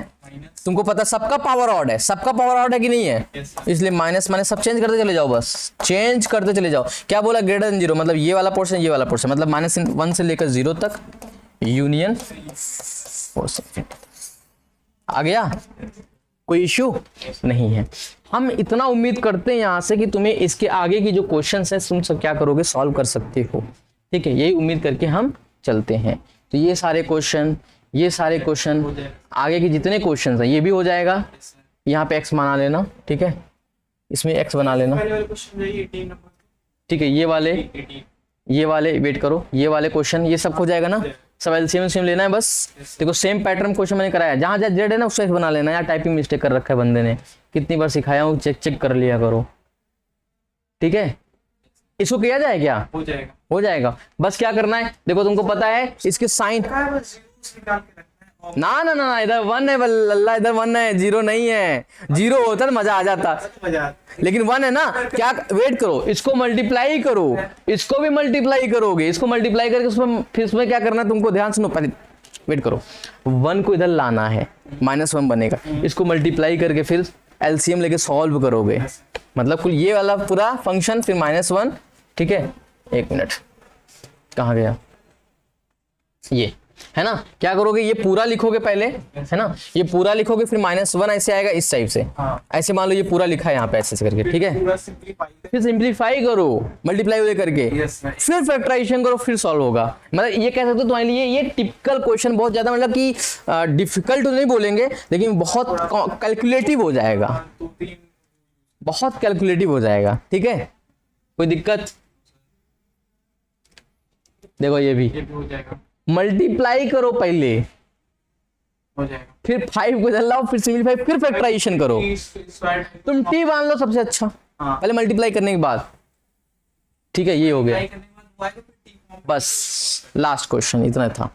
तुमको पता सबका पावर ऑड है, सबका पावर ऑड है कि नहीं है? इसलिए माइनस माइनस सब चेंज करते चले जाओ, बस चेंज करते चले जाओ। क्या बोला? ग्रेटर देन 0, मतलब ये वाला पोर्शन ये वाला पोर्शन, मतलब माइनस 1 से लेकर 0 तक यूनियन पोर्शन। आ गया? कोई इश्यू नहीं है। हम इतना उम्मीद करते हैं यहाँ से कि तुम्हें इसके आगे की जो क्वेश्चंस हैं तुम सब क्या करोगे, सॉल्व कर सकते हो, ठीक है। यही उम्मीद करके हम चलते हैं। तो ये सारे क्वेश्चन आगे के जितने क्वेश्चन हैं ये भी हो जाएगा। यहाँ पे x बना लेना, ठीक है, इसमें x बना लेना, ठीक है। ये वाले वेट करो, ये वाले क्वेश्चन ये सब हो जाएगा ना, सब एलसीएम लेना है बस। देखो सेम पैटर्न क्वेश्चन मैंने कराया, जहाँ जहाँ जेड है ना उससे x बना लेना। यार टाइपिंग मिस्टेक कर रखा है बंदे ने, कितनी बार सिखाया हूँ, चेक कर लिया करो, ठीक है। इसको किया जाए क्या? हो जाएगा। बस क्या करना है देखो, तुमको पता है इसके साइन ना ना ना, इधर 1 है अल्लाह, इधर 1 है, 0 नहीं है। 0 होता तो मजा आ जाता, लेकिन 1 है ना। क्या वेट करो, इसको मल्टीप्लाई करो, इसको भी मल्टीप्लाई करोगे, इसको मल्टीप्लाई करके उसमें फिर उसमें क्या करना है तुमको, ध्यान सुनो पहले, वेट करो। 1 को इधर लाना है, -1 बनेगा, इसको मल्टीप्लाई करके फिर एलसीएम लेके सॉल्व करोगे, मतलब कुल ये वाला पूरा फंक्शन फिर -1, ठीक है। एक मिनट, कहाँ गया ये, है ना। क्या करोगे, ये पूरा लिखोगे पहले, है ना, ये पूरा लिखोगे, फिर -1 ऐसे आएगा इस टाइप से, ऐसे मान लो ये पूरा लिखा है यहाँ पे ऐसे करके, ठीक है। फिर सिंप्लीफाई करो मल्टीप्लाई करके, फिर फैक्टराइजेशन करो, फिर सॉल्व होगा। मतलब ये कह सकते हो तुम्हारे लिए ये टिपिकल क्वेश्चन, बहुत ज्यादा मतलब कि डिफिकल्ट तो नहीं बोलेंगे, लेकिन बहुत कैलकुलेटिव हो जाएगा, बहुत कैलकुलेटिव हो जाएगा, ठीक है। कोई दिक्कत? देखो ये भी हो जाएगा, मल्टीप्लाई करो पहले, हो जाएगा, फिर 5 को लाओ, फिर सिंप्लीफाई, फिर फैक्टराइजेशन करो। तुम टी मान लो सबसे अच्छा, पहले मल्टीप्लाई करने के बाद, ठीक है। ये हो गया, बस लास्ट क्वेश्चन इतना था,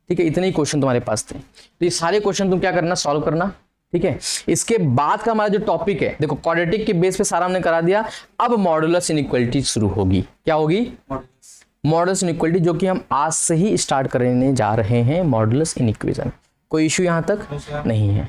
ठीक है। इतने ही क्वेश्चन तुम्हारे पास थे, तो ये सारे क्वेश्चन तुम क्या करना, सॉल्व करना, ठीक है। इसके बाद का हमारा जो टॉपिक है, देखो क्वाड्रेटिक के बेस पे सारा हमने करा दिया। अब मॉडुलस इनइक्वालिटी शुरू होगी। क्या होगी? मॉडुलस इनइक्वालिटी, जो कि हम आज से ही स्टार्ट करने जा रहे हैं, मॉडुलस इनइक्वेशन। कोई इश्यू यहां तक नहीं है।